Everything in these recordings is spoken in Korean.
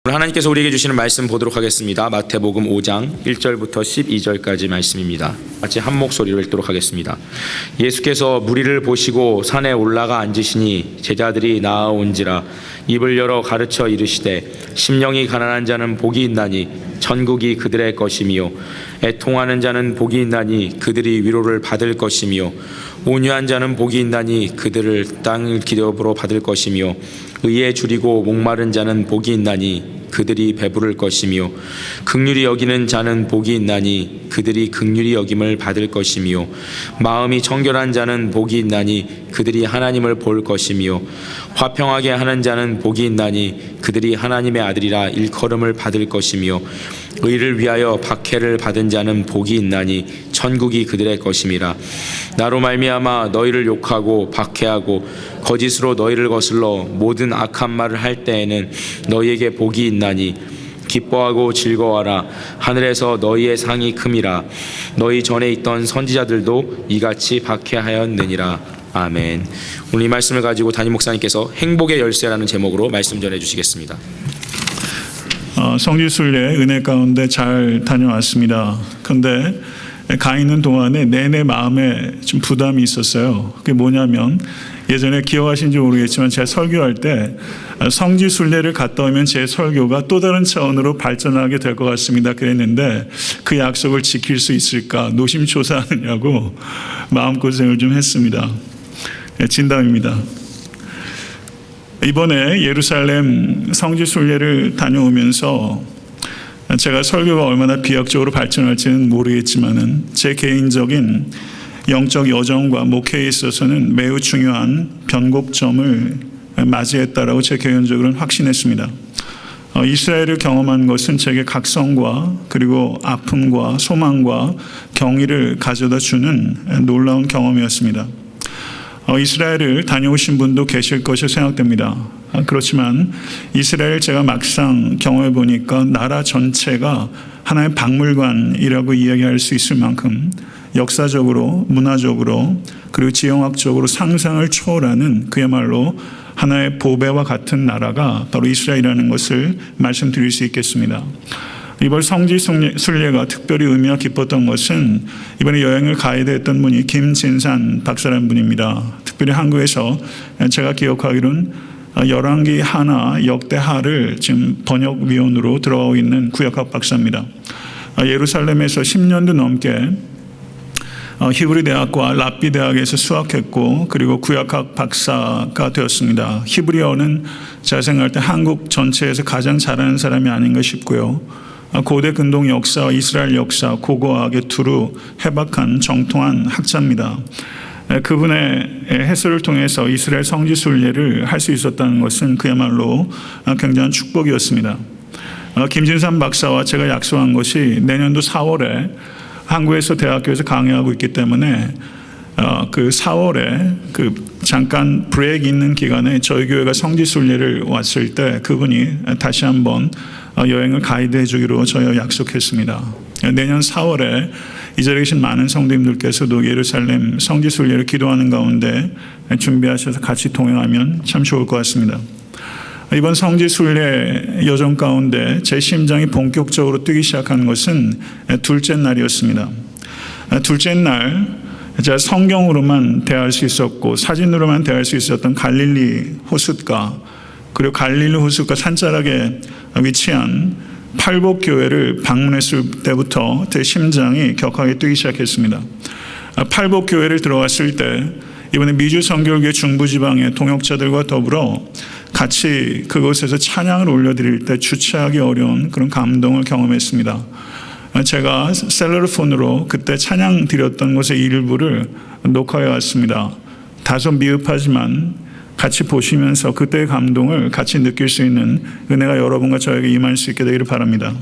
오늘 하나님께서 우리에게 주시는 말씀 보도록 하겠습니다. 마태복음 5장 1절부터 12절까지 말씀입니다. 같이 한 목소리로 읽도록 하겠습니다. 예수께서 무리를 보시고 산에 올라가 앉으시니 제자들이 나아온지라 입을 열어 가르쳐 이르시되 심령이 가난한 자는 복이 있나니 천국이 그들의 것이며 애통하는 자는 복이 있나니 그들이 위로를 받을 것이며 온유한 자는 복이 있나니 그들을 땅을 기업으로 받을 것이며 의에 줄이고 목마른 자는 복이 있나니 그들이 배부를 것이며 긍휼히 여기는 자는 복이 있나니 그들이 긍휼히 여김을 받을 것이며 마음이 청결한 자는 복이 있나니 그들이 하나님을 볼 것이며 화평하게 하는 자는 복이 있나니 그들이 하나님의 아들이라 일컬음을 받을 것이며 의를 위하여 박해를 받은 자는 복이 있나니 천국이 그들의 것임이라. 나로 말미암아 너희를 욕하고 박해하고 거짓으로 너희를 거슬러 모든 악한 말을 할 때에는 너희에게 복이 있나니 기뻐하고 즐거워하라. 하늘에서 너희의 상이 큼이라. 너희 전에 있던 선지자들도 이같이 박해하였느니라. 아멘. 오늘 이 말씀을 가지고 담임 목사님께서 행복의 열쇠라는 제목으로 말씀 전해 주시겠습니다. 성지순례 은혜 가운데 잘 다녀왔습니다. 그런데 가 있는 동안에 내내 마음에 좀 부담이 있었어요. 그게 뭐냐면 예전에 기억하신지 모르겠지만 제가 설교할 때 성지순례를 갔다 오면 제 설교가 또 다른 차원으로 발전하게 될 것 같습니다. 그랬는데 그 약속을 지킬 수 있을까 노심초사하느냐고 마음고생을 좀 했습니다. 진담입니다. 이번에 예루살렘 성지순례를 다녀오면서 제가 설교가 얼마나 비약적으로 발전할지는 모르겠지만은 제 개인적인 영적 여정과 목회에 있어서는 매우 중요한 변곡점을 맞이했다라고 제 개인적으로는 확신했습니다. 이스라엘을 경험한 것은 제게 각성과 그리고 아픔과 소망과 경의를 가져다 주는 놀라운 경험이었습니다. 이스라엘을 다녀오신 분도 계실 것이 생각됩니다. 그렇지만 이스라엘 제가 막상 경험해 보니까 나라 전체가 하나의 박물관이라고 이야기할 수 있을 만큼 역사적으로, 문화적으로, 그리고 지형학적으로 상상을 초월하는 그야말로 하나의 보배와 같은 나라가 바로 이스라엘이라는 것을 말씀드릴 수 있겠습니다. 이번 성지순례가 특별히 의미가 깊었던 것은 이번에 여행을 가이드했던 분이 김진산 박사라는 분입니다. 특별히 한국에서 제가 기억하기로는 열왕기 하나 역대하를 지금 번역위원으로 들어가고 있는 구역학 박사입니다. 예루살렘에서 10년도 넘게 히브리 대학과 랍비 대학에서 수학했고 그리고 구역학 박사가 되었습니다. 히브리어는 제가 생각할 때 한국 전체에서 가장 잘하는 사람이 아닌가 싶고요. 고대 근동 역사와 이스라엘 역사, 고고학의 두루 해박한 정통한 학자입니다. 그분의 해설을 통해서 이스라엘 성지순례를 할 수 있었다는 것은 그야말로 굉장한 축복이었습니다. 김진삼 박사와 제가 약속한 것이 내년도 4월에 한국에서 대학교에서 강의하고 있기 때문에 그 4월에 그 잠깐 브레이크 있는 기간에 저희 교회가 성지순례를 왔을 때 그분이 다시 한번 여행을 가이드해 주기로 저희가 약속했습니다. 내년 4월에 이 자리에 계신 많은 성도님들께서도 예루살렘 성지순례를 기도하는 가운데 준비하셔서 같이 동행하면 참 좋을 것 같습니다. 이번 성지순례 여정 가운데 제 심장이 본격적으로 뛰기 시작한 것은 둘째 날이었습니다. 둘째 날 제가 성경으로만 대할 수 있었고 사진으로만 대할 수 있었던 갈릴리 호숫가 그리고 갈릴리 호숫가 산자락에 위치한 팔복교회를 방문했을 때부터 제 심장이 격하게 뛰기 시작했습니다. 팔복교회를 들어갔을 때 이번에 미주 선교회 중부지방의 동역자들과 더불어 같이 그곳에서 찬양을 올려드릴 때 주체하기 어려운 그런 감동을 경험했습니다. 제가 셀러폰으로 그때 찬양 드렸던 것의 일부를 녹화해 왔습니다. 다소 미흡하지만 같이 보시면서 그때의 감동을 같이 느낄 수 있는 은혜가 여러분과 저에게 임할 수 있게 되기를 바랍니다.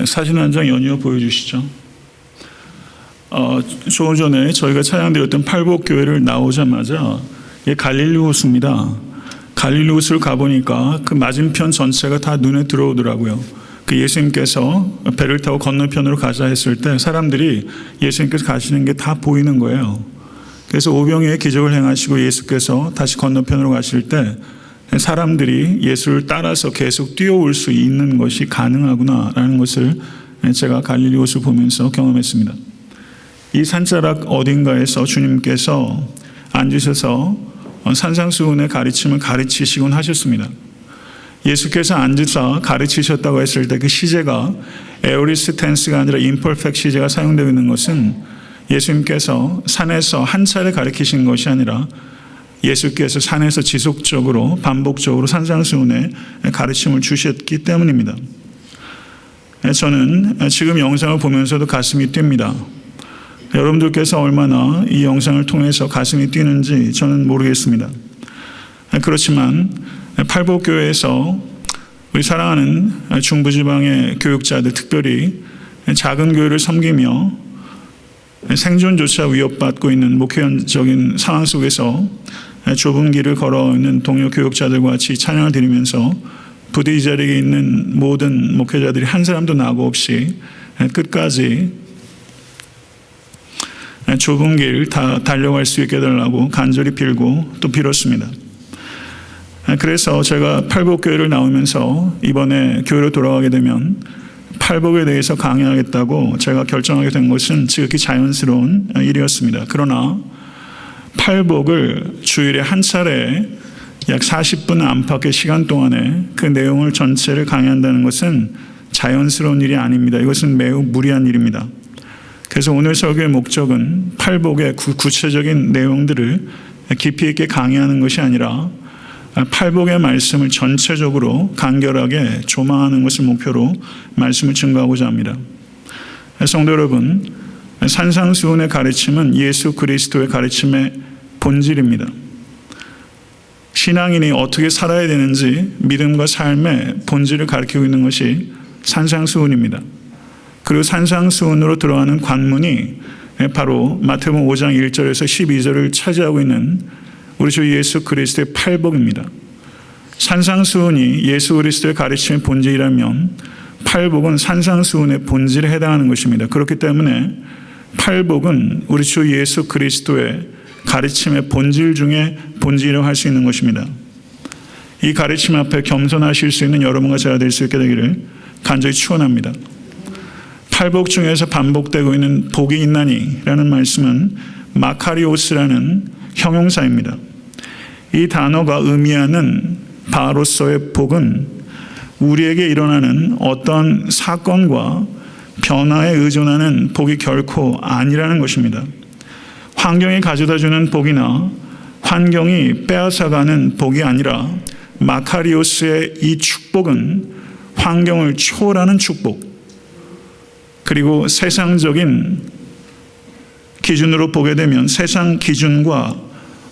사진 한 장 연이어 보여주시죠. 조금 전에 저희가 찬양드렸던 팔복교회를 나오자마자 갈릴리 호수입니다. 갈릴리 호수를 가보니까 그 맞은편 전체가 다 눈에 들어오더라고요. 그 예수님께서 배를 타고 건너편으로 가자 했을 때 사람들이 예수님께서 가시는 게 다 보이는 거예요. 그래서 오병이의 기적을 행하시고 예수께서 다시 건너편으로 가실 때 사람들이 예수를 따라서 계속 뛰어올 수 있는 것이 가능하구나라는 것을 제가 갈릴리 호수 보면서 경험했습니다. 이 산자락 어딘가에서 주님께서 앉으셔서 산상수훈의 가르침을 가르치시곤 하셨습니다. 예수께서 앉으사 가르치셨다고 했을 때 그 시제가 에오리스 텐스가 아니라 임퍼펙트 시제가 사용되고 있는 것은 예수님께서 산에서 한 차례 가르치신 것이 아니라 예수께서 산에서 지속적으로 반복적으로 산상수훈의 가르침을 주셨기 때문입니다. 저는 지금 영상을 보면서도 가슴이 뜁니다. 여러분들께서 얼마나 이 영상을 통해서 가슴이 뛰는지 저는 모르겠습니다. 그렇지만 팔복교회에서 우리 사랑하는 중부지방의 교육자들, 특별히 작은 교회를 섬기며 생존조차 위협받고 있는 목회적인 상황 속에서 좁은 길을 걸어있는 동료 교육자들과 같이 찬양을 드리면서 부디 이 자리에 있는 모든 목회자들이 한 사람도 나고 없이 끝까지 좁은 길 다 달려갈 수 있게 해달라고 간절히 빌고 또 빌었습니다. 그래서 제가 팔복교회를 나오면서 이번에 교회로 돌아가게 되면 팔복에 대해서 강의하겠다고 제가 결정하게 된 것은 지극히 자연스러운 일이었습니다. 그러나 팔복을 주일에 한 차례 약 40분 안팎의 시간 동안에 그 내용을 전체를 강의한다는 것은 자연스러운 일이 아닙니다. 이것은 매우 무리한 일입니다. 그래서 오늘 설교의 목적은 팔복의 구체적인 내용들을 깊이 있게 강의하는 것이 아니라 팔복의 말씀을 전체적으로 간결하게 조망하는 것을 목표로 말씀을 증거하고자 합니다. 성도 여러분, 산상수훈의 가르침은 예수 그리스도의 가르침의 본질입니다. 신앙인이 어떻게 살아야 되는지 믿음과 삶의 본질을 가르치고 있는 것이 산상수훈입니다. 그리고 산상수훈으로 들어가는 관문이 바로 마태복음 5장 1절에서 12절을 차지하고 있는 우리 주 예수 그리스도의 팔복입니다. 산상수훈이 예수 그리스도의 가르침의 본질이라면 팔복은 산상수훈의 본질에 해당하는 것입니다. 그렇기 때문에 팔복은 우리 주 예수 그리스도의 가르침의 본질 중에 본질이라고 할 수 있는 것입니다. 이 가르침 앞에 겸손하실 수 있는 여러분과 제가 될 수 있게 되기를 간절히 축원합니다. 팔복 중에서 반복되고 있는 복이 있나니라는 말씀은 마카리오스라는 형용사입니다. 이 단어가 의미하는 바로서의 복은 우리에게 일어나는 어떤 사건과 변화에 의존하는 복이 결코 아니라는 것입니다. 환경이 가져다주는 복이나 환경이 빼앗아가는 복이 아니라 마카리오스의 이 축복은 환경을 초월하는 축복, 그리고 세상적인 기준으로 보게 되면 세상 기준과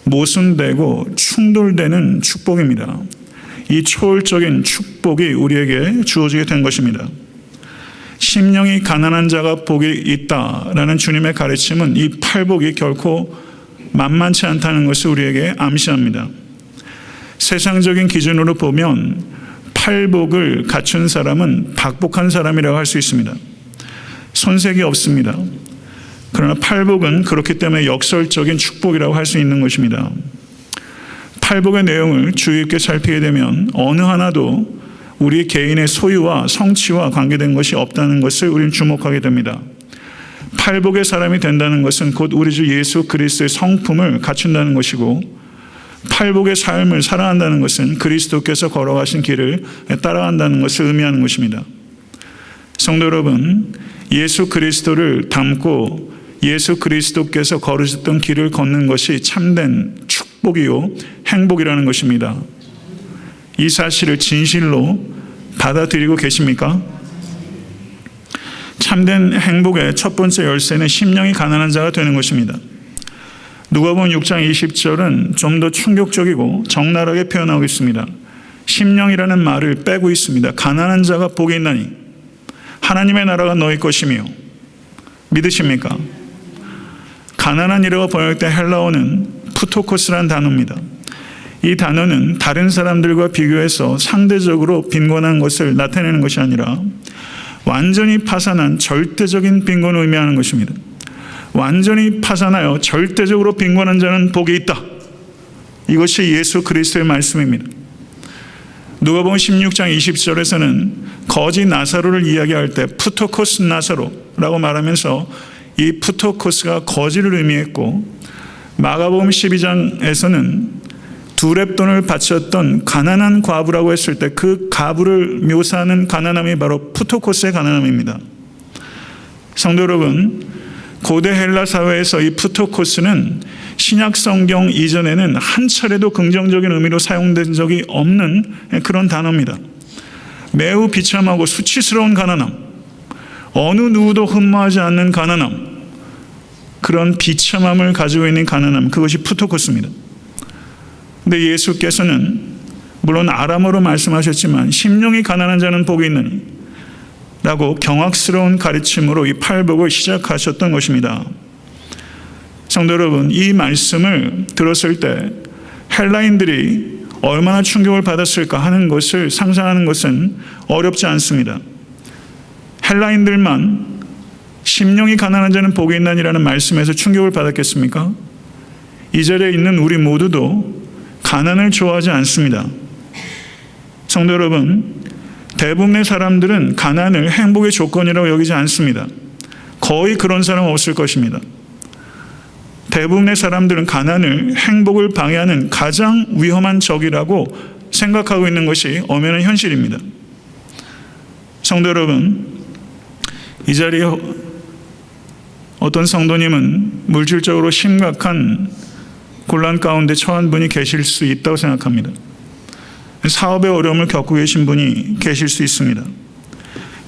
모순되고 충돌되는 축복입니다. 이 초월적인 축복이 우리에게 주어지게 된 것입니다. 심령이 가난한 자가 복이 있다라는 주님의 가르침은 이 팔복이 결코 만만치 않다는 것을 우리에게 암시합니다. 세상적인 기준으로 보면 팔복을 갖춘 사람은 박복한 사람이라고 할 수 있습니다. 손색이 없습니다. 그러나 팔복은 그렇기 때문에 역설적인 축복이라고 할 수 있는 것입니다. 팔복의 내용을 주의 깊게 살피게 되면 어느 하나도 우리 개인의 소유와 성취와 관계된 것이 없다는 것을 우리는 주목하게 됩니다. 팔복의 사람이 된다는 것은 곧 우리 주 예수 그리스도의 성품을 갖춘다는 것이고, 팔복의 삶을 살아간다는 것은 그리스도께서 걸어가신 길을 따라간다는 것을 의미하는 것입니다. 성도 여러분, 예수 그리스도를 닮고 예수 그리스도께서 걸으셨던 길을 걷는 것이 참된 축복이요 행복이라는 것입니다. 이 사실을 진실로 받아들이고 계십니까? 참된 행복의 첫 번째 열쇠는 심령이 가난한 자가 되는 것입니다. 누가복음 6장 20절은 좀 더 충격적이고 적나라하게 표현하고 있습니다. 심령이라는 말을 빼고 있습니다. 가난한 자가 복이 있나니. 하나님의 나라가 너희 것이며. 믿으십니까? 가나안이라고 번역된 헬라어는 푸토코스라는 단어입니다. 이 단어는 다른 사람들과 비교해서 상대적으로 빈곤한 것을 나타내는 것이 아니라 완전히 파산한 절대적인 빈곤을 의미하는 것입니다. 완전히 파산하여 절대적으로 빈곤한 자는 복이 있다. 이것이 예수 그리스도의 말씀입니다. 누가복음 16장 20절에서는 거지 나사로를 이야기할 때 푸토코스 나사로라고 말하면서 이 푸토코스가 거지를 의미했고, 마가복음 12장에서는 두렙돈을 바쳤던 가난한 과부라고 했을 때 그 과부를 묘사하는 가난함이 바로 푸토코스의 가난함입니다. 성도 여러분, 고대 헬라 사회에서 이 푸토코스는 신약 성경 이전에는 한 차례도 긍정적인 의미로 사용된 적이 없는 그런 단어입니다. 매우 비참하고 수치스러운 가난함, 어느 누구도 흠모하지 않는 가난함, 그런 비참함을 가지고 있는 가난함, 그것이 푸토코스입니다. 근데 예수께서는 물론 아람어로 말씀하셨지만 심령이 가난한 자는 복이 있느니 라고 경악스러운 가르침으로 이 팔복을 시작하셨던 것입니다. 성도 여러분, 이 말씀을 들었을 때 헬라인들이 얼마나 충격을 받았을까 하는 것을 상상하는 것은 어렵지 않습니다. 헬라인들만 심령이 가난한 자는 복이 있나니라는 말씀에서 충격을 받았겠습니까? 이 자리에 있는 우리 모두도 가난을 좋아하지 않습니다. 성도 여러분, 대부분의 사람들은 가난을 행복의 조건이라고 여기지 않습니다. 거의 그런 사람 없을 것입니다. 대부분의 사람들은 가난을 행복을 방해하는 가장 위험한 적이라고 생각하고 있는 것이 엄연한 현실입니다. 성도 여러분, 이 자리에 어떤 성도님은 물질적으로 심각한 곤란 가운데 처한 분이 계실 수 있다고 생각합니다. 사업의 어려움을 겪고 계신 분이 계실 수 있습니다.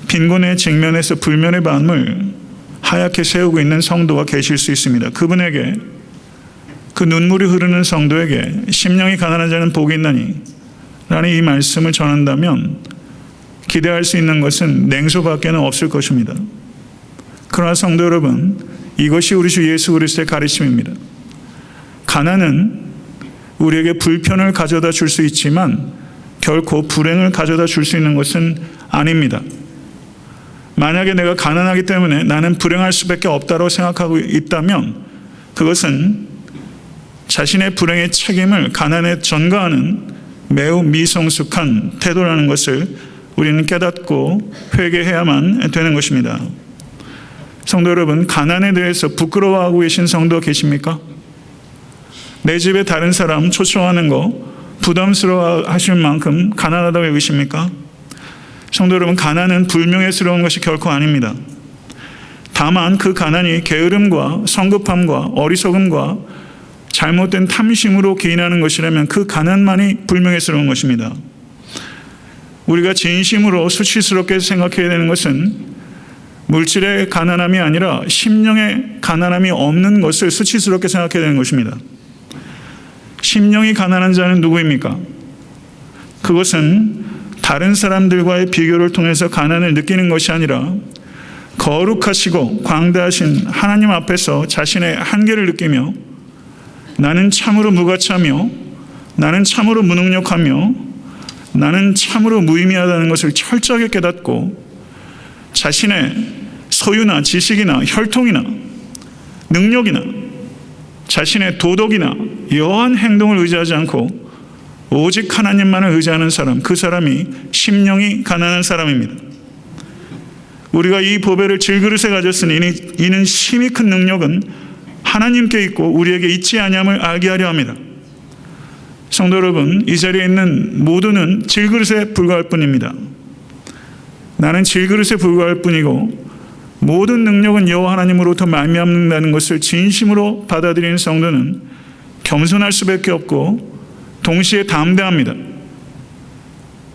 빈곤의 직면에서 불면의 밤을 하얗게 세우고 있는 성도가 계실 수 있습니다. 그분에게, 그 눈물이 흐르는 성도에게 심령이 가난한 자는 복이 있나니 라는 이 말씀을 전한다면 기대할 수 있는 것은 냉소밖에는 없을 것입니다. 그러나 성도 여러분, 이것이 우리 주 예수 그리스도의 가르침입니다. 가난은 우리에게 불편을 가져다 줄 수 있지만 결코 불행을 가져다 줄 수 있는 것은 아닙니다. 만약에 내가 가난하기 때문에 나는 불행할 수밖에 없다고 생각하고 있다면 그것은 자신의 불행의 책임을 가난에 전가하는 매우 미성숙한 태도라는 것을 우리는 깨닫고 회개해야만 되는 것입니다. 성도 여러분, 가난에 대해서 부끄러워하고 계신 성도 계십니까? 내 집에 다른 사람 초청하는 거 부담스러워 하실 만큼 가난하다고 여기십니까? 성도 여러분, 가난은 불명예스러운 것이 결코 아닙니다. 다만 그 가난이 게으름과 성급함과 어리석음과 잘못된 탐심으로 기인하는 것이라면 그 가난만이 불명예스러운 것입니다. 우리가 진심으로 수치스럽게 생각해야 되는 것은 물질의 가난함이 아니라 심령의 가난함이 없는 것을 수치스럽게 생각해야 되는 것입니다. 심령이 가난한 자는 누구입니까? 그것은 다른 사람들과의 비교를 통해서 가난을 느끼는 것이 아니라 거룩하시고 광대하신 하나님 앞에서 자신의 한계를 느끼며 나는 참으로 무가치하며 나는 참으로 무능력하며 나는 참으로 무의미하다는 것을 철저하게 깨닫고 자신의 소유나 지식이나 혈통이나 능력이나 자신의 도덕이나 여한 행동을 의지하지 않고 오직 하나님만을 의지하는 사람, 그 사람이 심령이 가난한 사람입니다. 우리가 이 보배를 질그릇에 가졌으니 이는 심히 큰 능력은 하나님께 있고 우리에게 있지 아니함을 알게 하려 합니다. 성도 여러분, 이 자리에 있는 모두는 질그릇에 불과할 뿐입니다. 나는 질그릇에 불과할 뿐이고 모든 능력은 여호와 하나님으로부터 말미암는다는 것을 진심으로 받아들이는 성도는 겸손할 수밖에 없고 동시에 담대합니다.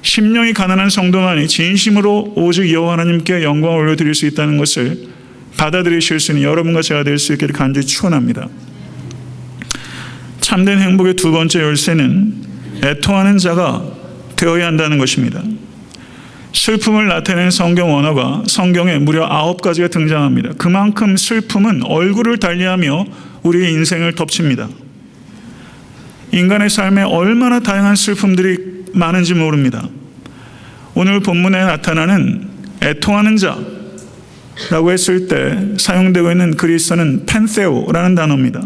심령이 가난한 성도만이 진심으로 오직 여호와 하나님께 영광을 올려드릴 수 있다는 것을 받아들이실 수 있는 여러분과 제가 될 수 있기를 간절히 축원합니다. 참된 행복의 두 번째 열쇠는 애통하는 자가 되어야 한다는 것입니다. 슬픔을 나타내는 성경 언어가 성경에 무려 9가지가 등장합니다. 그만큼 슬픔은 얼굴을 달리하며 우리의 인생을 덮칩니다. 인간의 삶에 얼마나 다양한 슬픔들이 많은지 모릅니다. 오늘 본문에 나타나는 애통하는 자라고 했을 때 사용되고 있는 그리스어는 펜세오라는 단어입니다.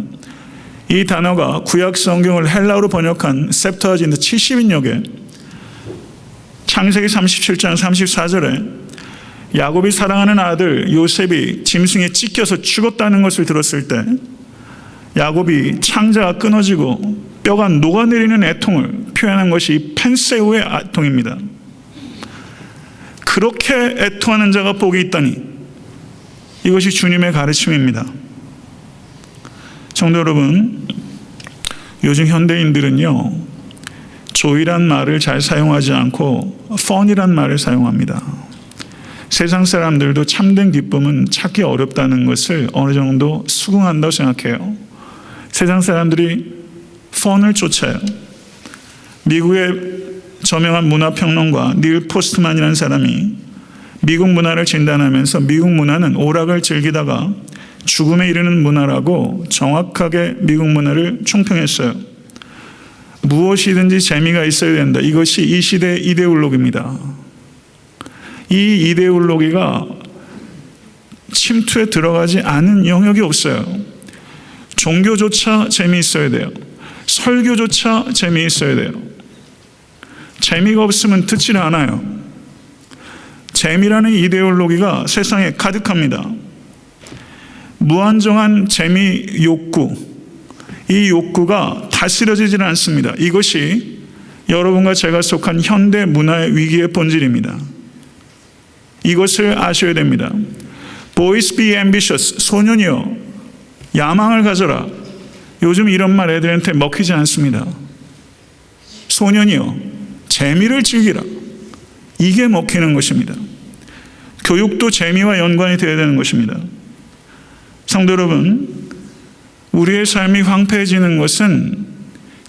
이 단어가 구약 성경을 헬라어로 번역한 셉터진트 70인역에 창세기 37장 34절에 야곱이 사랑하는 아들 요셉이 짐승에 찢겨서 죽었다는 것을 들었을 때 야곱이 창자가 끊어지고 뼈가 녹아내리는 애통을 표현한 것이 이 펜세오의 애통입니다. 그렇게 애통하는 자가 복이 있다니, 이것이 주님의 가르침입니다. 성도 여러분, 요즘 현대인들은요, 조이란 말을 잘 사용하지 않고 fun이란 말을 사용합니다. 세상 사람들도 참된 기쁨은 찾기 어렵다는 것을 어느 정도 수긍한다고 생각해요. 세상 사람들이 fun을 쫓아요. 미국의 저명한 문화평론가 닐 포스트만이라는 사람이 미국 문화를 진단하면서 미국 문화는 오락을 즐기다가 죽음에 이르는 문화라고 정확하게 미국 문화를 총평했어요. 무엇이든지 재미가 있어야 된다. 이것이 이 시대의 이데올로기입니다. 이 이데올로기가 침투에 들어가지 않은 영역이 없어요. 종교조차 재미있어야 돼요. 설교조차 재미있어야 돼요. 재미가 없으면 듣질 않아요. 재미라는 이데올로기가 세상에 가득합니다. 무한정한 재미 욕구, 이 욕구가 다스려지질 않습니다. 이것이 여러분과 제가 속한 현대 문화의 위기의 본질입니다. 이것을 아셔야 됩니다. Boys be ambitious, 소년이여 야망을 가져라. 요즘 이런 말 애들한테 먹히지 않습니다. 소년이여 재미를 즐기라. 이게 먹히는 것입니다. 교육도 재미와 연관이 되어야 되는 것입니다. 성도 여러분, 우리의 삶이 황폐해지는 것은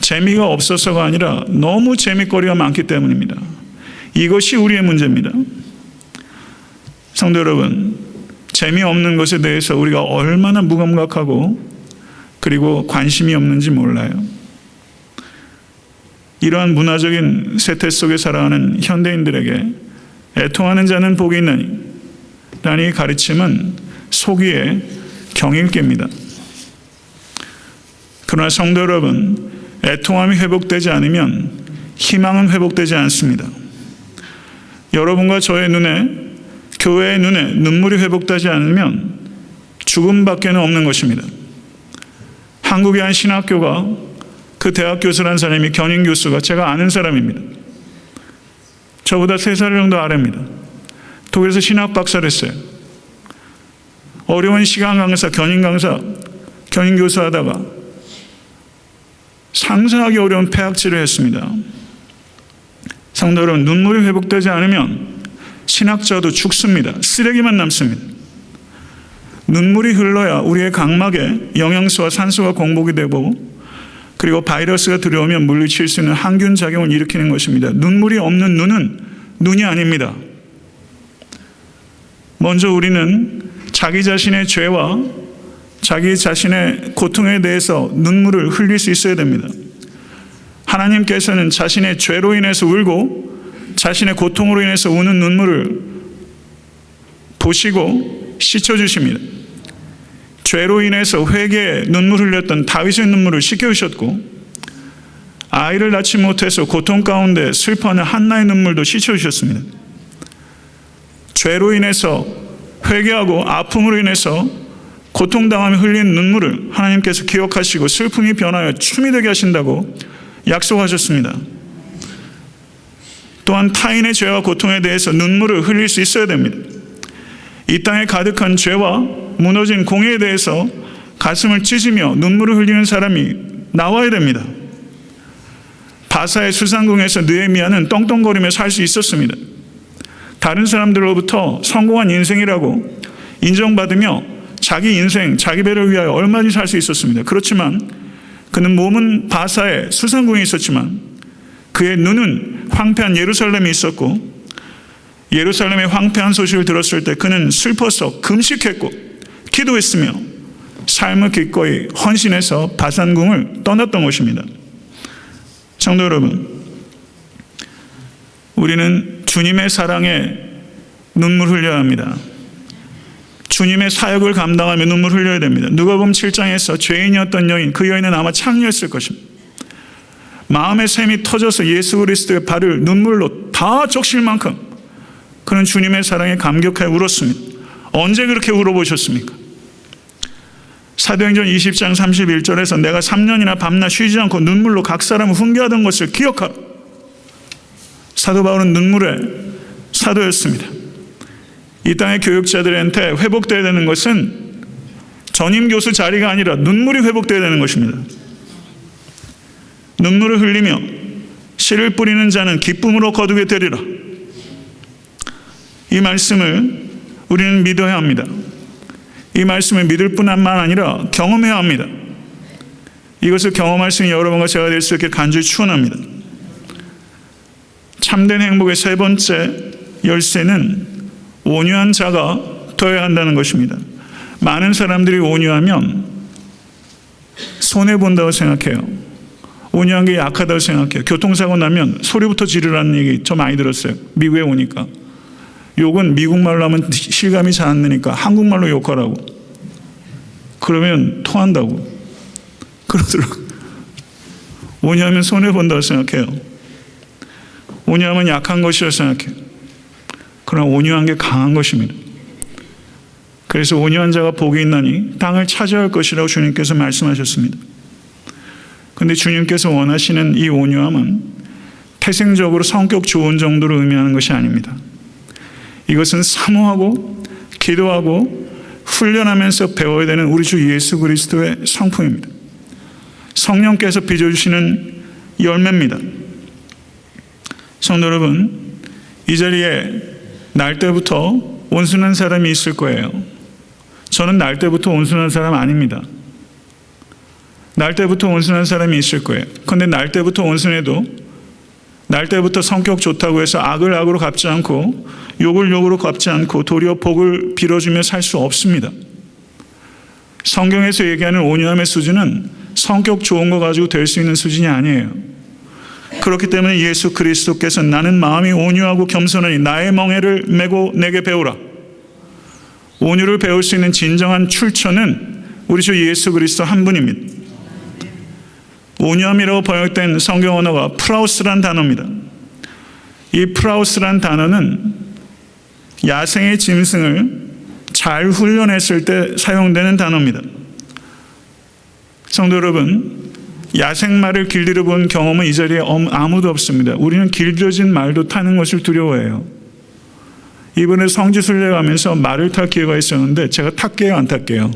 재미가 없어서가 아니라 너무 재미거리가 많기 때문입니다. 이것이 우리의 문제입니다. 성도 여러분, 재미없는 것에 대해서 우리가 얼마나 무감각하고 그리고 관심이 없는지 몰라요. 이러한 문화적인 세태 속에 살아가는 현대인들에게 애통하는 자는 복이 있나니 라는 가르침은 속이의 경일기입니다. 그러나 성도 여러분, 애통함이 회복되지 않으면 희망은 회복되지 않습니다. 여러분과 저의 눈에, 교회의 눈에 눈물이 회복되지 않으면 죽음밖에는 없는 것입니다. 한국의 한 신학교가 그 대학 교수라는 사람이 견인 교수가 제가 아는 사람입니다. 저보다 3살 정도 아래입니다. 독일에서 신학 박사를 했어요. 어려운 시간 강사, 견인 교수 하다가 상상하기 어려운 폐악질을 했습니다. 성도 여러분, 눈물이 회복되지 않으면 신학자도 죽습니다. 쓰레기만 남습니다. 눈물이 흘러야 우리의 각막에 영양소와 산소가 공복이 되고 그리고 바이러스가 들어오면 물리칠 수 있는 항균 작용을 일으키는 것입니다. 눈물이 없는 눈은 눈이 아닙니다. 먼저 우리는 자기 자신의 죄와 자기 자신의 고통에 대해서 눈물을 흘릴 수 있어야 됩니다. 하나님께서는 자신의 죄로 인해서 울고 자신의 고통으로 인해서 우는 눈물을 보시고 씻어주십니다. 죄로 인해서 회개에 눈물 흘렸던 다윗의 눈물을 씻겨주셨고 아이를 낳지 못해서 고통 가운데 슬퍼하는 한나의 눈물도 씻어주셨습니다. 죄로 인해서 회개하고 아픔으로 인해서 고통당하며 흘린 눈물을 하나님께서 기억하시고 슬픔이 변하여 춤이 되게 하신다고 약속하셨습니다. 또한 타인의 죄와 고통에 대해서 눈물을 흘릴 수 있어야 됩니다. 이 땅에 가득한 죄와 무너진 공의에 대해서 가슴을 찢으며 눈물을 흘리는 사람이 나와야 됩니다. 바사의 수상궁에서 느헤미야는 떵떵거리며 살 수 있었습니다. 다른 사람들로부터 성공한 인생이라고 인정받으며 자기 인생, 자기 배를 위하여 얼마든지 살 수 있었습니다. 그렇지만 그는 몸은 바사의 수상궁에 있었지만 그의 눈은 황폐한 예루살렘에 있었고 예루살렘의 황폐한 소식을 들었을 때 그는 슬퍼서 금식했고 기도했으며 삶을 기꺼이 헌신해서 바산궁을 떠났던 것입니다. 성도 여러분, 우리는 주님의 사랑에 눈물 흘려야 합니다. 주님의 사역을 감당하며 눈물 흘려야 됩니다. 누가복음 7장에서 죄인이었던 여인, 그 여인은 아마 창녀였을 것입니다. 마음의 샘이 터져서 예수 그리스도의 발을 눈물로 다 적실 만큼 그는 주님의 사랑에 감격하여 울었습니다. 언제 그렇게 울어보셨습니까? 사도행전 20장 31절에서 내가 3년이나 밤낮 쉬지 않고 눈물로 각 사람을 훈계하던 것을 기억하라. 사도 바울은 눈물의 사도였습니다. 이 땅의 교육자들한테 회복되어야 되는 것은 전임 교수 자리가 아니라 눈물이 회복되어야 되는 것입니다. 눈물을 흘리며 씨를 뿌리는 자는 기쁨으로 거두게 되리라. 이 말씀을 우리는 믿어야 합니다. 이 말씀을 믿을 뿐만 아니라 경험해야 합니다. 이것을 경험할 수 있는 여러분과 제가 될 수 있게 간절히 축원합니다. 참된 행복의 세 번째 열쇠는 온유한 자가 되어야 한다는 것입니다. 많은 사람들이 온유하면 손해본다고 생각해요. 온유한 게 약하다고 생각해요. 교통사고 나면 소리부터 지르라는 얘기 저 많이 들었어요. 미국에 오니까. 욕은 미국말로 하면 실감이 잘 안 나니까 한국말로 욕하라고. 그러면 토한다고. 그러더라고요. 온유하면 손해본다고 생각해요. 온유하면 약한 것이라고 생각해요. 그러나 온유한 게 강한 것입니다. 그래서 온유한 자가 복이 있나니 땅을 차지할 것이라고 주님께서 말씀하셨습니다. 그런데 주님께서 원하시는 이 온유함은 태생적으로 성격 좋은 정도로 의미하는 것이 아닙니다. 이것은 사모하고 기도하고 훈련하면서 배워야 되는 우리 주 예수 그리스도의 성품입니다. 성령께서 빚어주시는 열매입니다. 성도 여러분, 이 자리에 날 때부터 온순한 사람이 있을 거예요. 저는 날 때부터 온순한 사람 아닙니다. 날 때부터 온순한 사람이 있을 거예요. 그런데 날 때부터 온순해도 날 때부터 성격 좋다고 해서 악을 악으로 갚지 않고 욕을 욕으로 갚지 않고 도리어 복을 빌어주며 살 수 없습니다. 성경에서 얘기하는 온유함의 수준은 성격 좋은 거 가지고 될 수 있는 수준이 아니에요. 그렇기 때문에 예수 그리스도께서 나는 마음이 온유하고 겸손하니 나의 멍에를 메고 내게 배우라. 온유를 배울 수 있는 진정한 출처는 우리 주 예수 그리스도 한 분입니다. 온유함이라고 번역된 성경 언어가 프라우스란 단어입니다. 이 프라우스란 단어는 야생의 짐승을 잘 훈련했을 때 사용되는 단어입니다. 성도 여러분, 야생말을 길들여 본 경험은 이 자리에 아무도 없습니다. 우리는 길들여진 말도 타는 것을 두려워해요. 이번에 성지순례 가면서 말을 탈 기회가 있었는데 제가 탈게요, 안 탈게요?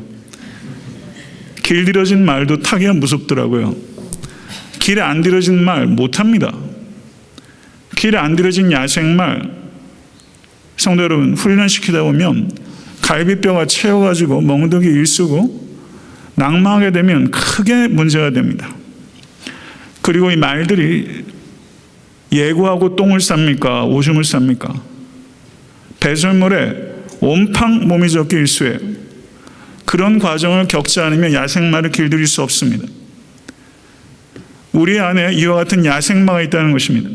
길들여진 말도 타기가 무섭더라고요. 길에 안 들여진 말 못합니다. 길에 안 들여진 야생말, 성도 여러분, 훈련시키다 보면 갈비뼈가 채워가지고 멍석이 일쓰고 낙마하게 되면 크게 문제가 됩니다. 그리고 이 말들이 예고하고 똥을 쌉니까? 오줌을 쌉니까? 배설물에 온팡 몸이 젖기 일쑤예요. 그런 과정을 겪지 않으면 야생마를 길들일 수 없습니다. 우리 안에 이와 같은 야생마가 있다는 것입니다.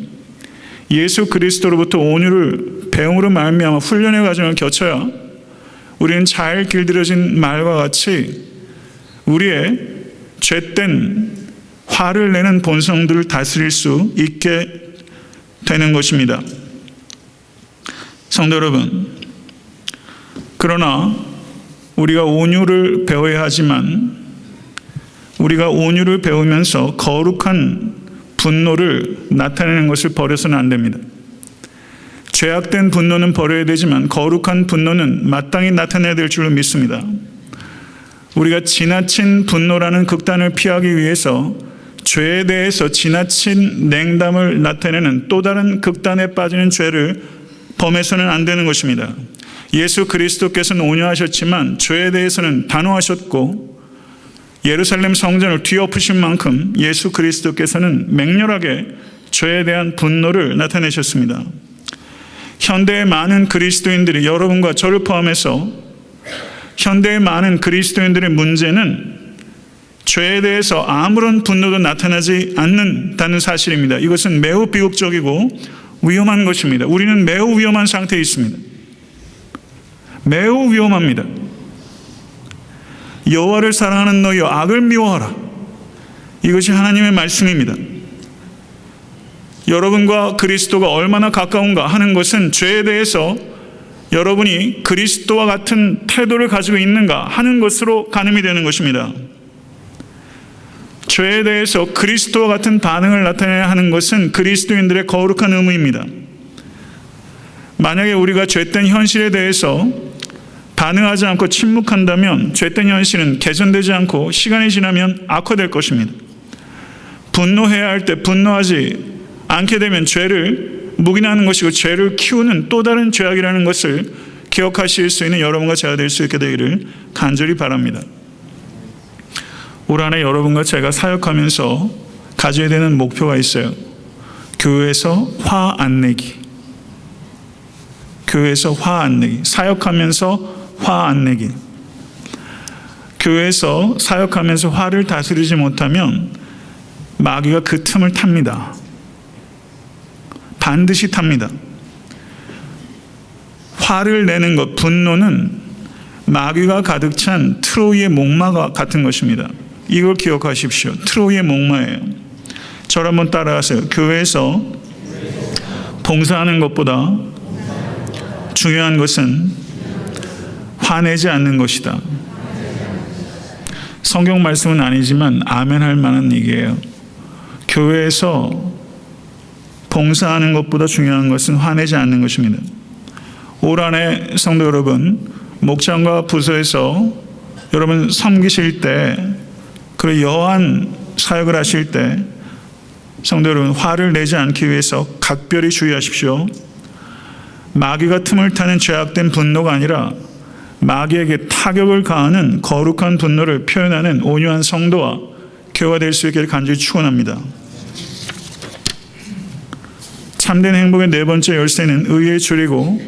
예수 그리스도로부터 온유를 배움으로 말미암아 훈련의 과정을 거쳐야 우리는 잘 길들여진 말과 같이 우리의 죄된 화를 내는 본성들을 다스릴 수 있게 되는 것입니다. 성도 여러분, 그러나 우리가 온유를 배워야 하지만 우리가 온유를 배우면서 거룩한 분노를 나타내는 것을 버려서는 안 됩니다. 죄악된 분노는 버려야 되지만 거룩한 분노는 마땅히 나타내야 될 줄로 믿습니다. 우리가 지나친 분노라는 극단을 피하기 위해서 죄에 대해서 지나친 냉담을 나타내는 또 다른 극단에 빠지는 죄를 범해서는 안 되는 것입니다. 예수 그리스도께서는 온유하셨지만 죄에 대해서는 단호하셨고 예루살렘 성전을 뒤엎으신 만큼 예수 그리스도께서는 맹렬하게 죄에 대한 분노를 나타내셨습니다. 현대의 많은 그리스도인들이, 여러분과 저를 포함해서 현대의 많은 그리스도인들의 문제는 죄에 대해서 아무런 분노도 나타나지 않는다는 사실입니다. 이것은 매우 비극적이고 위험한 것입니다. 우리는 매우 위험한 상태에 있습니다. 매우 위험합니다. 여호와를 사랑하는 너희여 악을 미워하라. 이것이 하나님의 말씀입니다. 여러분과 그리스도가 얼마나 가까운가 하는 것은 죄에 대해서 여러분이 그리스도와 같은 태도를 가지고 있는가 하는 것으로 가늠이 되는 것입니다. 죄에 대해서 그리스도와 같은 반응을 나타내야 하는 것은 그리스도인들의 거룩한 의무입니다. 만약에 우리가 죄된 현실에 대해서 반응하지 않고 침묵한다면 죄된 현실은 개선되지 않고 시간이 지나면 악화될 것입니다. 분노해야 할 때 분노하지 않게 되면 죄를 묵인하는 것이고 죄를 키우는 또 다른 죄악이라는 것을 기억하실 수 있는 여러분과 제가 될 수 있게 되기를 간절히 바랍니다. 올 한해 여러분과 제가 사역하면서 가져야 되는 목표가 있어요. 교회에서 화 안 내기. 교회에서 화 안 내기. 사역하면서 화 안 내기. 교회에서 사역하면서 화를 다스리지 못하면 마귀가 그 틈을 탑니다. 반드시 탑니다. 화를 내는 것, 분노는 마귀가 가득 찬 트로이의 목마가 같은 것입니다. 이걸 기억하십시오. 트로이의 목마예요. 저를 한번 따라하세요. 교회에서 봉사하는 것보다 중요한 것은 화내지 않는 것이다. 성경 말씀은 아니지만 아멘 할 만한 얘기예요. 교회에서 봉사하는 것보다 중요한 것은 화내지 않는 것입니다. 올 한해 성도 여러분, 목장과 부서에서 여러분 섬기실 때, 그리고 여한 사역을 하실 때 성도 여러분, 화를 내지 않기 위해서 각별히 주의하십시오. 마귀가 틈을 타는 죄악된 분노가 아니라 마귀에게 타격을 가하는 거룩한 분노를 표현하는 온유한 성도와 교회가 될 수 있기를 간절히 축원합니다. 참된 행복의 네 번째 열쇠는 의에 줄이고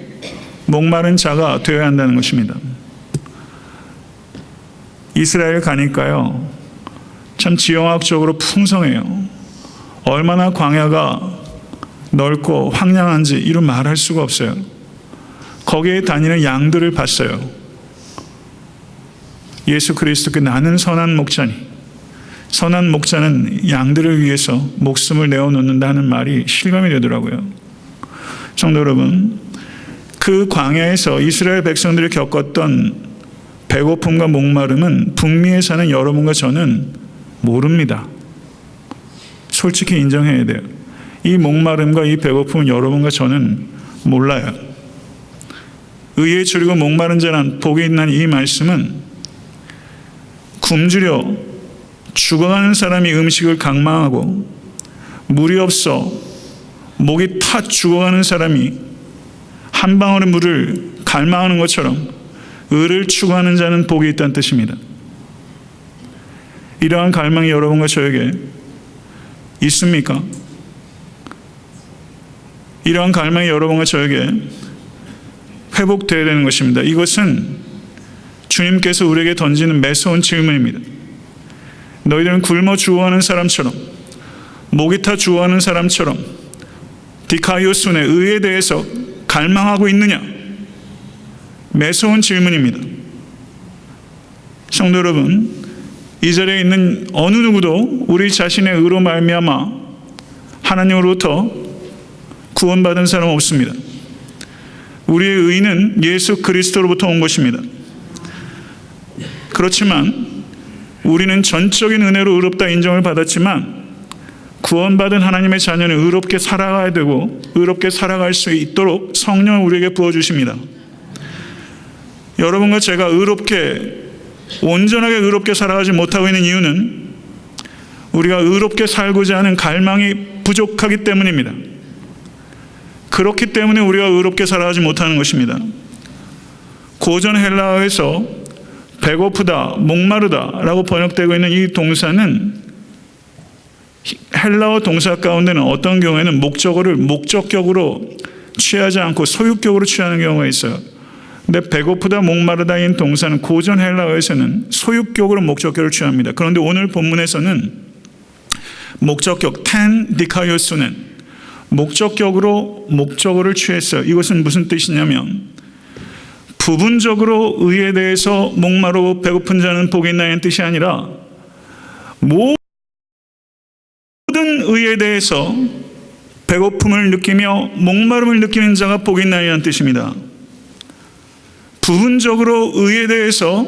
목마른 자가 되어야 한다는 것입니다. 이스라엘 가니까요, 참 지형학적으로 풍성해요. 얼마나 광야가 넓고 황량한지 이루 말할 수가 없어요. 거기에 다니는 양들을 봤어요. 예수 그리스도께 나는 선한 목자니, 선한 목자는 양들을 위해서 목숨을 내어놓는다는 말이 실감이 되더라고요. 성도 여러분, 그 광야에서 이스라엘 백성들이 겪었던 배고픔과 목마름은 북미에 사는 여러분과 저는 모릅니다. 솔직히 인정해야 돼요. 이 목마름과 이 배고픔은 여러분과 저는 몰라요. 의에 줄이고 목마른 자는 복이 있는 이 말씀은 굶주려 죽어가는 사람이 음식을 강망하고 물이 없어 목이 타 죽어가는 사람이 한 방울의 물을 갈망하는 것처럼 의를 추구하는 자는 복이 있다는 뜻입니다. 이러한 갈망이 여러분과 저에게 있습니까? 이러한 갈망이 여러분과 저에게 회복되어야 되는 것입니다. 이것은 주님께서 우리에게 던지는 매서운 질문입니다. 너희들은 굶어 죽어가는 사람처럼, 목이 타 죽어가는 사람처럼 디카이오스의 의에 대해서 갈망하고 있느냐? 매서운 질문입니다. 성도 여러분, 이 자리에 있는 어느 누구도 우리 자신의 의로 말미암아 하나님으로부터 구원받은 사람 없습니다. 우리의 의는 예수 그리스도로부터 온 것입니다. 그렇지만 우리는 전적인 은혜로 의롭다 인정을 받았지만 구원받은 하나님의 자녀는 의롭게 살아가야 되고 의롭게 살아갈 수 있도록 성령을 우리에게 부어주십니다. 여러분과 제가 온전하게 의롭게 살아가지 못하고 있는 이유는 우리가 의롭게 살고자 하는 갈망이 부족하기 때문입니다. 그렇기 때문에 우리가 의롭게 살아가지 못하는 것입니다. 고전 헬라어에서 배고프다, 목마르다 라고 번역되고 있는 이 동사는 헬라어 동사 가운데는 어떤 경우에는 목적어를 목적격으로 취하지 않고 소유격으로 취하는 경우가 있어요. 근데 배고프다 목마르다인 동사는 고전 헬라어에서는 소유격으로 목적격을 취합니다. 그런데 오늘 본문에서는 목적격 텐 디카이오스는 목적격으로 목적어를 취했어요. 이것은 무슨 뜻이냐면 부분적으로 의에 대해서 목마르고 배고픈 자는 복이 있나이는 뜻이 아니라 모든 의에 대해서 배고픔을 느끼며 목마름을 느끼는 자가 복이 있나이라는 뜻입니다. 부분적으로 의에 대해서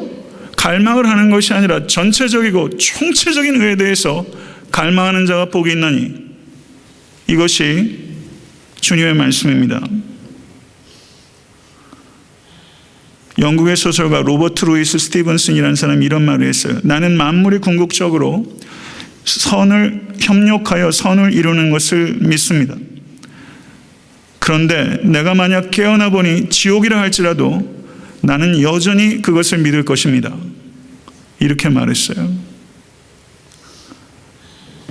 갈망을 하는 것이 아니라 전체적이고 총체적인 의에 대해서 갈망하는 자가 복이 있나니, 이것이 주님의 말씀입니다. 영국의 소설가 로버트 루이스 스티븐슨이라는 사람이 이런 말을 했어요. 나는 만물이 궁극적으로 협력하여 선을 이루는 것을 믿습니다. 그런데 내가 만약 깨어나 보니 지옥이라 할지라도 나는 여전히 그것을 믿을 것입니다. 이렇게 말했어요.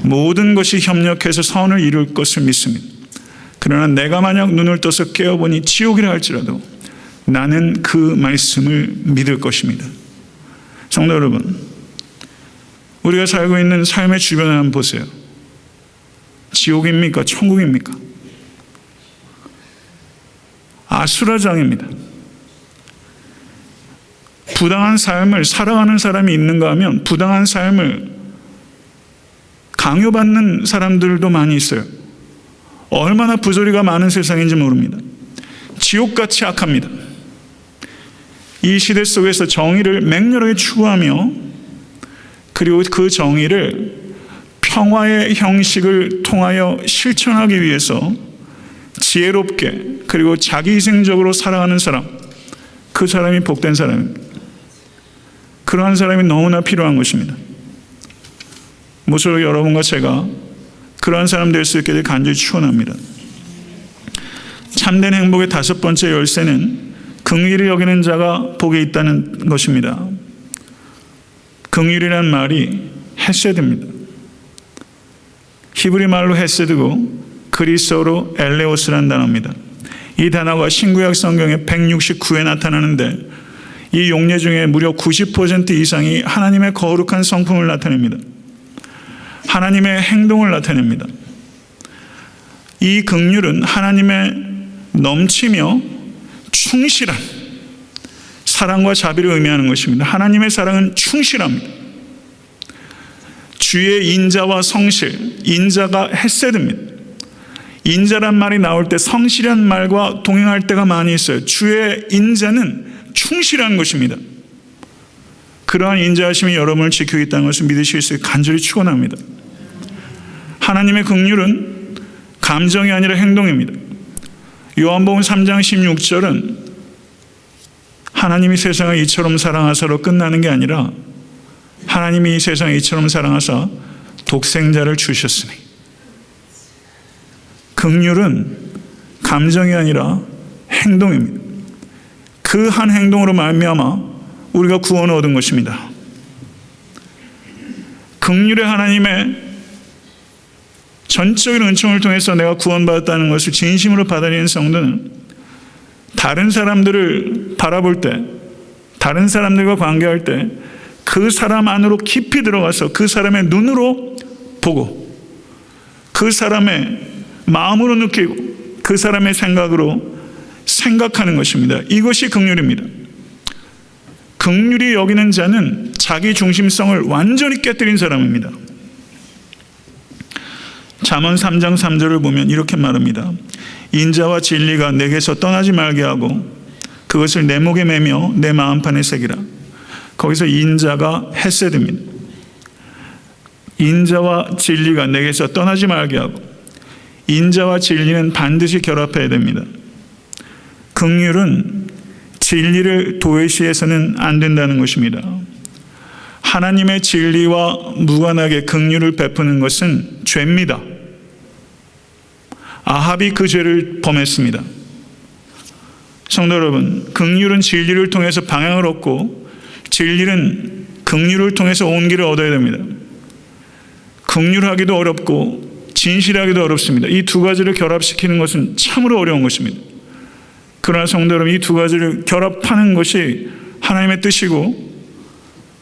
모든 것이 협력해서 선을 이룰 것을 믿습니다. 그러나 내가 만약 눈을 떠서 깨어보니 지옥이라 할지라도 나는 그 말씀을 믿을 것입니다. 성도 여러분, 우리가 살고 있는 삶의 주변을 한번 보세요. 지옥입니까? 천국입니까? 아수라장입니다. 부당한 삶을 살아가는 사람이 있는가 하면 부당한 삶을 강요받는 사람들도 많이 있어요. 얼마나 부조리가 많은 세상인지 모릅니다. 지옥같이 악합니다. 이 시대 속에서 정의를 맹렬하게 추구하며 그리고 그 정의를 평화의 형식을 통하여 실천하기 위해서 지혜롭게 그리고 자기희생적으로 살아가는 사람, 그 사람이 복된 사람입니다. 그러한 사람이 너무나 필요한 것입니다. 모쪼록 여러분과 제가 그러한 사람 될 수 있게 될 간절히 축원합니다. 참된 행복의 5번째 열쇠는 긍휼히 여기는 자가 복에 있다는 것입니다. 긍휼이라는 말이 헤세드입니다. 히브리 말로 헤세드고 그리스어로 엘레오스라는 단어입니다. 이 단어가 신구약 성경에 169회 나타나는데 이 용례 중에 무려 90% 이상이 하나님의 거룩한 성품을 나타냅니다. 하나님의 행동을 나타냅니다. 이 긍휼은 하나님의 넘치며 충실한 사랑과 자비를 의미하는 것입니다. 하나님의 사랑은 충실합니다. 주의 인자와 성실, 인자가 헤세드입니다. 인자란 말이 나올 때 성실한 말과 동행할 때가 많이 있어요. 주의 인자는 충실한 것입니다. 그러한 인자하심이 여러분을 지키고 있다는 것을 믿으실 수 있게 간절히 축원합니다. 하나님의 긍휼은 감정이 아니라 행동입니다. 요한복음 3장 16절은 하나님이 세상을 이처럼 사랑하사로 끝나는 게 아니라 하나님이 이 세상을 이처럼 사랑하사 독생자를 주셨으니, 긍휼은 감정이 아니라 행동입니다. 그 한 행동으로 말미암아 우리가 구원을 얻은 것입니다. 긍휼의 하나님의 전적인 은총을 통해서 내가 구원받았다는 것을 진심으로 받아들이는 성도는 다른 사람들을 바라볼 때, 다른 사람들과 관계할 때 그 사람 안으로 깊이 들어가서 그 사람의 눈으로 보고 그 사람의 마음으로 느끼고 그 사람의 생각으로 생각하는 것입니다. 이것이 긍휼입니다. 긍휼히 여기는 자는 자기 중심성을 완전히 깨뜨린 사람입니다. 잠언 3장 3절을 보면 이렇게 말합니다. 인자와 진리가 내게서 떠나지 말게 하고 그것을 내 목에 매며 내 마음판에 새기라. 거기서 인자가 헤세드입니다. 인자와 진리가 내게서 떠나지 말게 하고, 인자와 진리는 반드시 결합해야 됩니다. 긍휼은 진리를 도외시해서는 안 된다는 것입니다. 하나님의 진리와 무관하게 긍휼을 베푸는 것은 죄입니다. 아합이 그 죄를 범했습니다. 성도 여러분, 긍휼은 진리를 통해서 방향을 얻고 진리는 긍휼을 통해서 온기를 얻어야 됩니다. 긍휼하기도 어렵고 진실하기도 어렵습니다. 이 두 가지를 결합시키는 것은 참으로 어려운 것입니다. 그러나 성도 여러분, 이 두 가지를 결합하는 것이 하나님의 뜻이고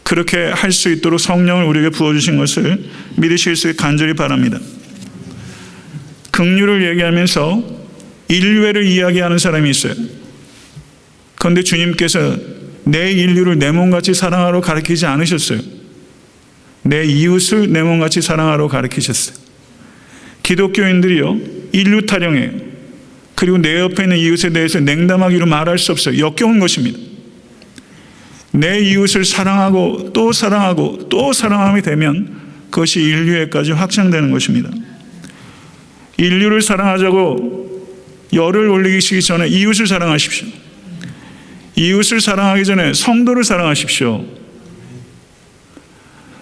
그렇게 할 수 있도록 성령을 우리에게 부어주신 것을 믿으실 수 있게 간절히 바랍니다. 긍휼을 얘기하면서 인류애를 이야기하는 사람이 있어요. 그런데 주님께서 내 인류를 내 몸같이 사랑하러 가르치지 않으셨어요. 내 이웃을 내 몸같이 사랑하러 가르치셨어요. 기독교인들이요, 인류 타령해요. 그리고 내 옆에 있는 이웃에 대해서 냉담하기로 말할 수 없어요. 역겨운 것입니다. 내 이웃을 사랑하고 또 사랑하고 또 사랑함이 되면 그것이 인류애까지 확장되는 것입니다. 인류를 사랑하자고 열을 올리기 전에 이웃을 사랑하십시오. 이웃을 사랑하기 전에 성도를 사랑하십시오.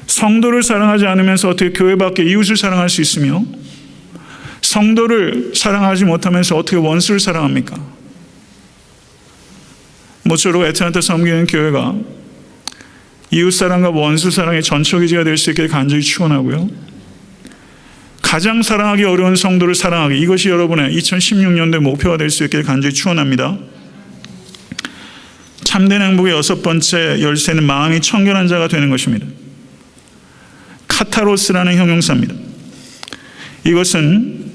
성도를 사랑하지 않으면서 어떻게 교회 밖에 이웃을 사랑할 수 있으며, 성도를 사랑하지 못하면서 어떻게 원수를 사랑합니까? 모쪼록 애타한테 섬기는 교회가 이웃사랑과 원수사랑의 전초기지가 될 수 있게 간절히 축원하고요. 가장 사랑하기 어려운 성도를 사랑하기, 이것이 여러분의 2016년도의 목표가 될 수 있게 간절히 축원합니다. 참된 행복의 6번째 열쇠는 마음이 청결한 자가 되는 것입니다. 카타로스라는 형용사입니다. 이것은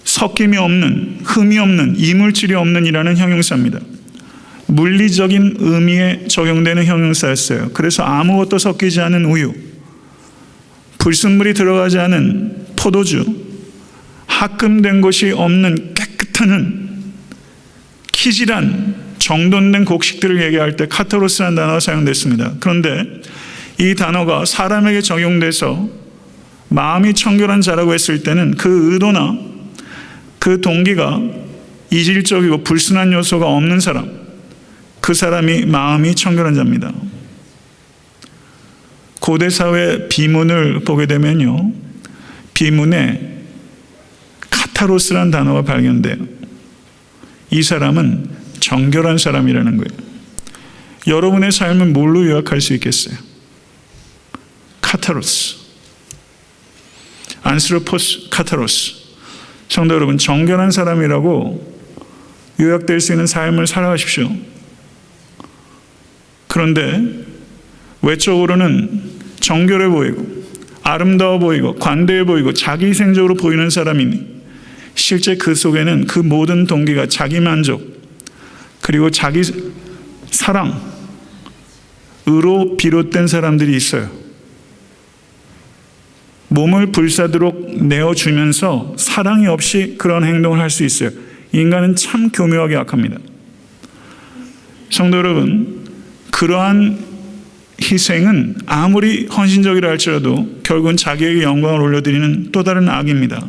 섞임이 없는, 흠이 없는, 이물질이 없는 이라는 형용사입니다. 물리적인 의미에 적용되는 형용사였어요. 그래서 아무것도 섞이지 않은 우유, 불순물이 들어가지 않은 포도주, 합금된 것이 없는 깨끗한 키질한 정돈된 곡식들을 얘기할 때 카타로스라는 단어가 사용됐습니다. 그런데 이 단어가 사람에게 적용돼서 마음이 청결한 자라고 했을 때는 그 의도나 그 동기가 이질적이고 불순한 요소가 없는 사람, 그 사람이 마음이 청결한 자입니다. 고대 사회 비문을 보게 되면요, 비문에 카타로스라는 단어가 발견돼요. 이 사람은 정결한 사람이라는 거예요. 여러분의 삶은 뭘로 요약할 수 있겠어요? 카타로스, 안스로포스, 카타로스. 성도 여러분, 정결한 사람이라고 요약될 수 있는 삶을 살아가십시오. 그런데 외적으로는 정결해 보이고 아름다워 보이고 관대해 보이고 자기희생적으로 보이는 사람이니 실제 그 속에는 그 모든 동기가 자기 만족 그리고 자기 사랑으로 비롯된 사람들이 있어요. 몸을 불사도록 내어주면서 사랑이 없이 그런 행동을 할 수 있어요. 인간은 참 교묘하게 악합니다. 성도 여러분, 그러한 희생은 아무리 헌신적이라 할지라도 결국은 자기에게 영광을 올려드리는 또 다른 악입니다.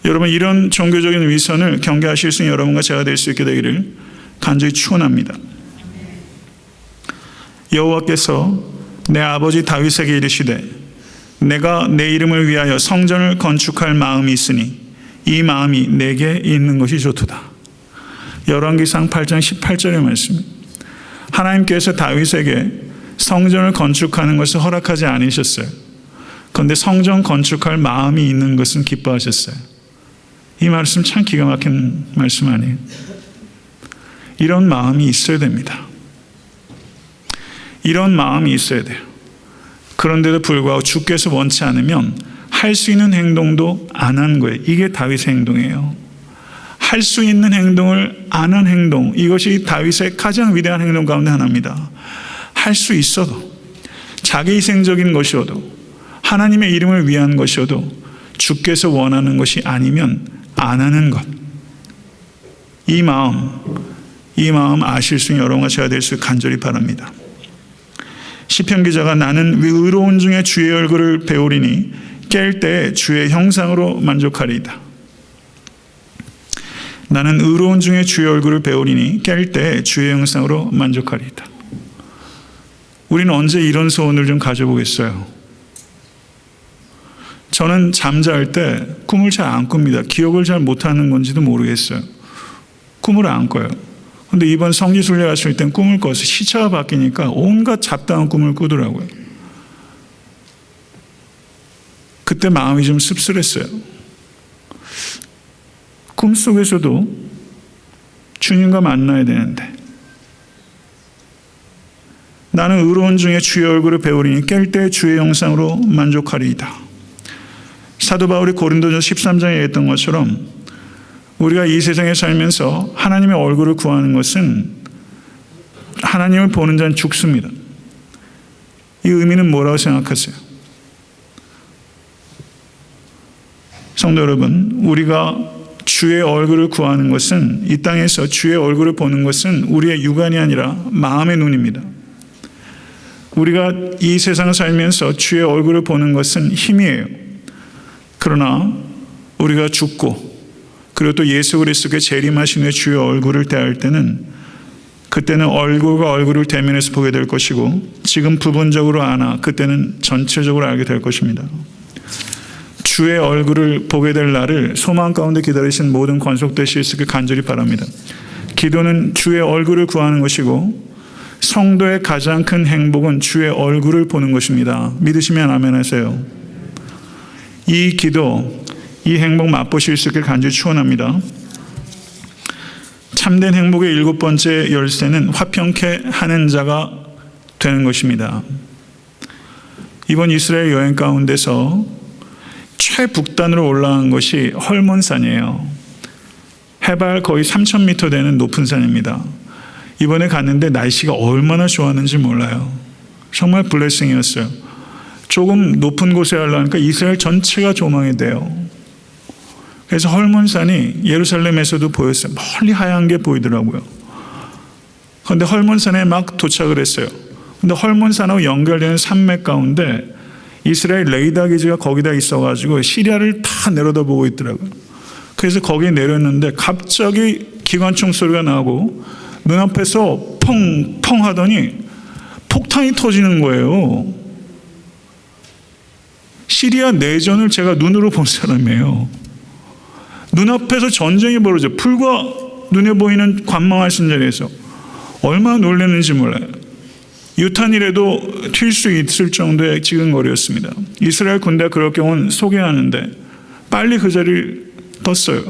여러분, 이런 종교적인 위선을 경계하실 수 있는 여러분과 제가 될 수 있게 되기를 간절히 축원합니다. 여호와께서 내 아버지 다윗에게 이르시되 내가 내 이름을 위하여 성전을 건축할 마음이 있으니 이 마음이 내게 있는 것이 좋도다. 열왕기상 8장 18절의 말씀입니다. 하나님께서 다윗에게 성전을 건축하는 것을 허락하지 않으셨어요. 그런데 성전 건축할 마음이 있는 것은 기뻐하셨어요. 이 말씀 참 기가 막힌 말씀 아니에요? 이런 마음이 있어야 됩니다. 이런 마음이 있어야 돼요. 그런데도 불구하고 주께서 원치 않으면 할 수 있는 행동도 안 한 거예요. 이게 다윗의 행동이에요. 할 수 있는 행동을 안 한 행동, 이것이 다윗의 가장 위대한 행동 가운데 하나입니다. 할 수 있어도, 자기 희생적인 것이어도, 하나님의 이름을 위한 것이어도 주께서 원하는 것이 아니면 안 하는 것. 이 마음 아실 수 있는 여러분과 제가 될 수 간절히 바랍니다. 시편 기자가 나는 의로운 중에 주의 얼굴을 배우리니 깰 때 주의 형상으로 만족하리이다. 나는 의로운 중에 주의 얼굴을 배우리니 깰 때 주의 형상으로 만족하리이다. 우리는 언제 이런 소원을 좀 가져보겠어요? 저는 잠잘 때 꿈을 잘 안 꿉니다. 기억을 잘 못하는 건지도 모르겠어요. 꿈을 안 꿔요. 그런데 이번 성지순례 갔을 땐 꿈을 꿔서 시차가 바뀌니까 온갖 잡다한 꿈을 꾸더라고요. 그때 마음이 좀 씁쓸했어요. 꿈속에서도 주님과 만나야 되는데 나는 의로운 중에 주의 얼굴을 배우리니 깰 때 주의 영상으로 만족하리이다. 사도 바울이 고린도전서 13장에 얘기했던 것처럼 우리가 이 세상에 살면서 하나님의 얼굴을 구하는 것은 하나님을 보는 자는 죽습니다. 이 의미는 뭐라고 생각하세요? 성도 여러분, 우리가 주의 얼굴을 구하는 것은, 이 땅에서 주의 얼굴을 보는 것은 우리의 육안이 아니라 마음의 눈입니다. 우리가 이 세상을 살면서 주의 얼굴을 보는 것은 힘이에요. 그러나 우리가 죽고 그리고 또 예수 그리스도께 재림하신 후에 주의 얼굴을 대할 때는 그때는 얼굴과 얼굴을 대면해서 보게 될 것이고 지금 부분적으로 아나 그때는 전체적으로 알게 될 것입니다. 주의 얼굴을 보게 될 날을 소망 가운데 기다리신 모든 권속되실 수 있게 간절히 바랍니다. 기도는 주의 얼굴을 구하는 것이고 성도의 가장 큰 행복은 주의 얼굴을 보는 것입니다. 믿으시면 아멘 하세요. 이 기도, 이 행복 맛보실 수 있게 간절히 축원합니다. 참된 행복의 7번째 열쇠는 화평케 하는 자가 되는 것입니다. 이번 이스라엘 여행 가운데서 최북단으로 올라간 것이 헐몬산이에요. 해발 거의 3,000m 되는 높은 산입니다. 이번에 갔는데 날씨가 얼마나 좋았는지 몰라요. 정말 블레싱이었어요. 조금 높은 곳에 하려니까 이스라엘 전체가 조망이 돼요. 그래서 헐몬산이 예루살렘에서도 보였어요. 멀리 하얀 게 보이더라고요. 그런데 헐몬산에 막 도착을 했어요. 근데 헐몬산하고 연결되는 산맥 가운데 이스라엘 레이더 기지가 거기다 있어가지고 시리아를 다 내려다보고 있더라고요. 그래서 거기에 내렸는데 갑자기 기관총 소리가 나고 눈앞에서 펑펑 하더니 폭탄이 터지는 거예요. 시리아 내전을 제가 눈으로 본 사람이에요. 눈앞에서 전쟁이 벌어져 불과 눈에 보이는 관망하신 자리에서 얼마나 놀랐는지 몰라요. 유탄이라도 튈 수 있을 정도의 지근거리였습니다. 이스라엘 군대가 그럴 경우는 소개하는데 빨리 그 자리를 떴어요.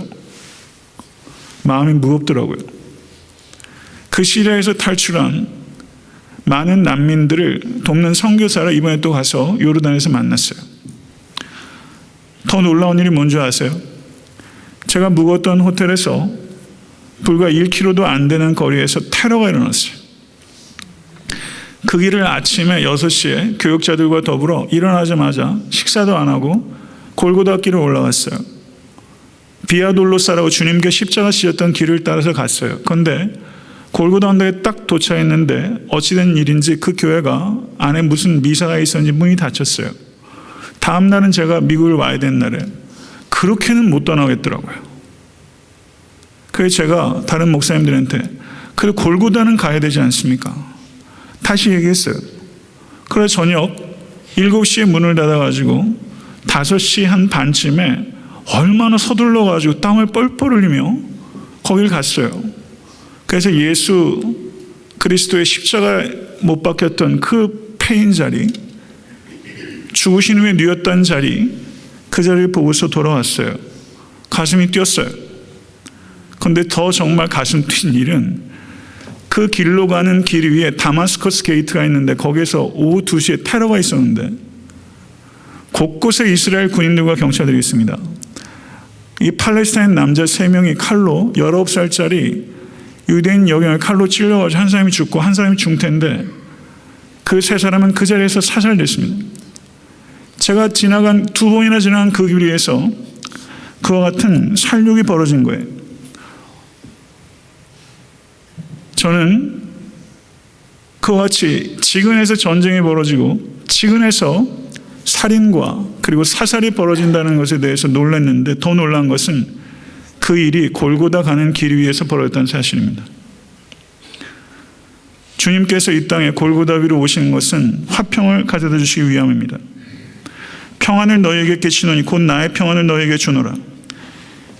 마음이 무겁더라고요. 그 시리아에서 탈출한 많은 난민들을 돕는 선교사를 이번에 또 가서 요르단에서 만났어요. 더 놀라운 일이 뭔지 아세요? 제가 묵었던 호텔에서 불과 1km도 안 되는 거리에서 테러가 일어났어요. 그 길을 아침에 6시에 교육자들과 더불어 일어나자마자 식사도 안 하고 골고다 길을 올라갔어요. 비아 돌로사라고 주님께 십자가 씌었던 길을 따라서 갔어요. 그런데 골고다 언덕에 딱 도착했는데 어찌된 일인지 그 교회가 안에 무슨 미사가 있었는지 문이 닫혔어요. 다음 날은 제가 미국을 와야 되는 날에 그렇게는 못 떠나겠더라고요. 그래서 제가 다른 목사님들한테 그래도 골고다는 가야 되지 않습니까? 다시 얘기했어요. 그래서 저녁 7시에 문을 닫아가지고 5시 한 반쯤에 얼마나 서둘러가지고 땀을 뻘뻘 흘리며 거길 갔어요. 그래서 예수 그리스도의 십자가에 못 박혔던 그 패인 자리, 죽으신 후에 누웠던 자리, 그 자리를 보고서 돌아왔어요. 가슴이 뛰었어요. 그런데 더 정말 가슴 뛴 일은 그 길로 가는 길 위에 다마스커스 게이트가 있는데 거기에서 오후 2시에 테러가 있었는데 곳곳에 이스라엘 군인들과 경찰들이 있습니다. 이 팔레스타인 남자 3명이 칼로 19살짜리 유대인 여경을 칼로 찔러가지고 한 사람이 죽고 한 사람이 중태인데 그 3사람은 그 자리에서 사살됐습니다. 제가 지나간 2번이나 지나간 그 길 위에서 그와 같은 살육이 벌어진 거예요. 저는 그와 같이 지근에서 전쟁이 벌어지고 지근에서 살인과 그리고 사살이 벌어진다는 것에 대해서 놀랐는데 더 놀란 것은 그 일이 골고다 가는 길 위에서 벌어졌다는 사실입니다. 주님께서 이 땅에 골고다 위로 오신 것은 화평을 가져다 주시기 위함입니다. 평안을 너희에게 끼치노니 곧 나의 평안을 너희에게 주노라.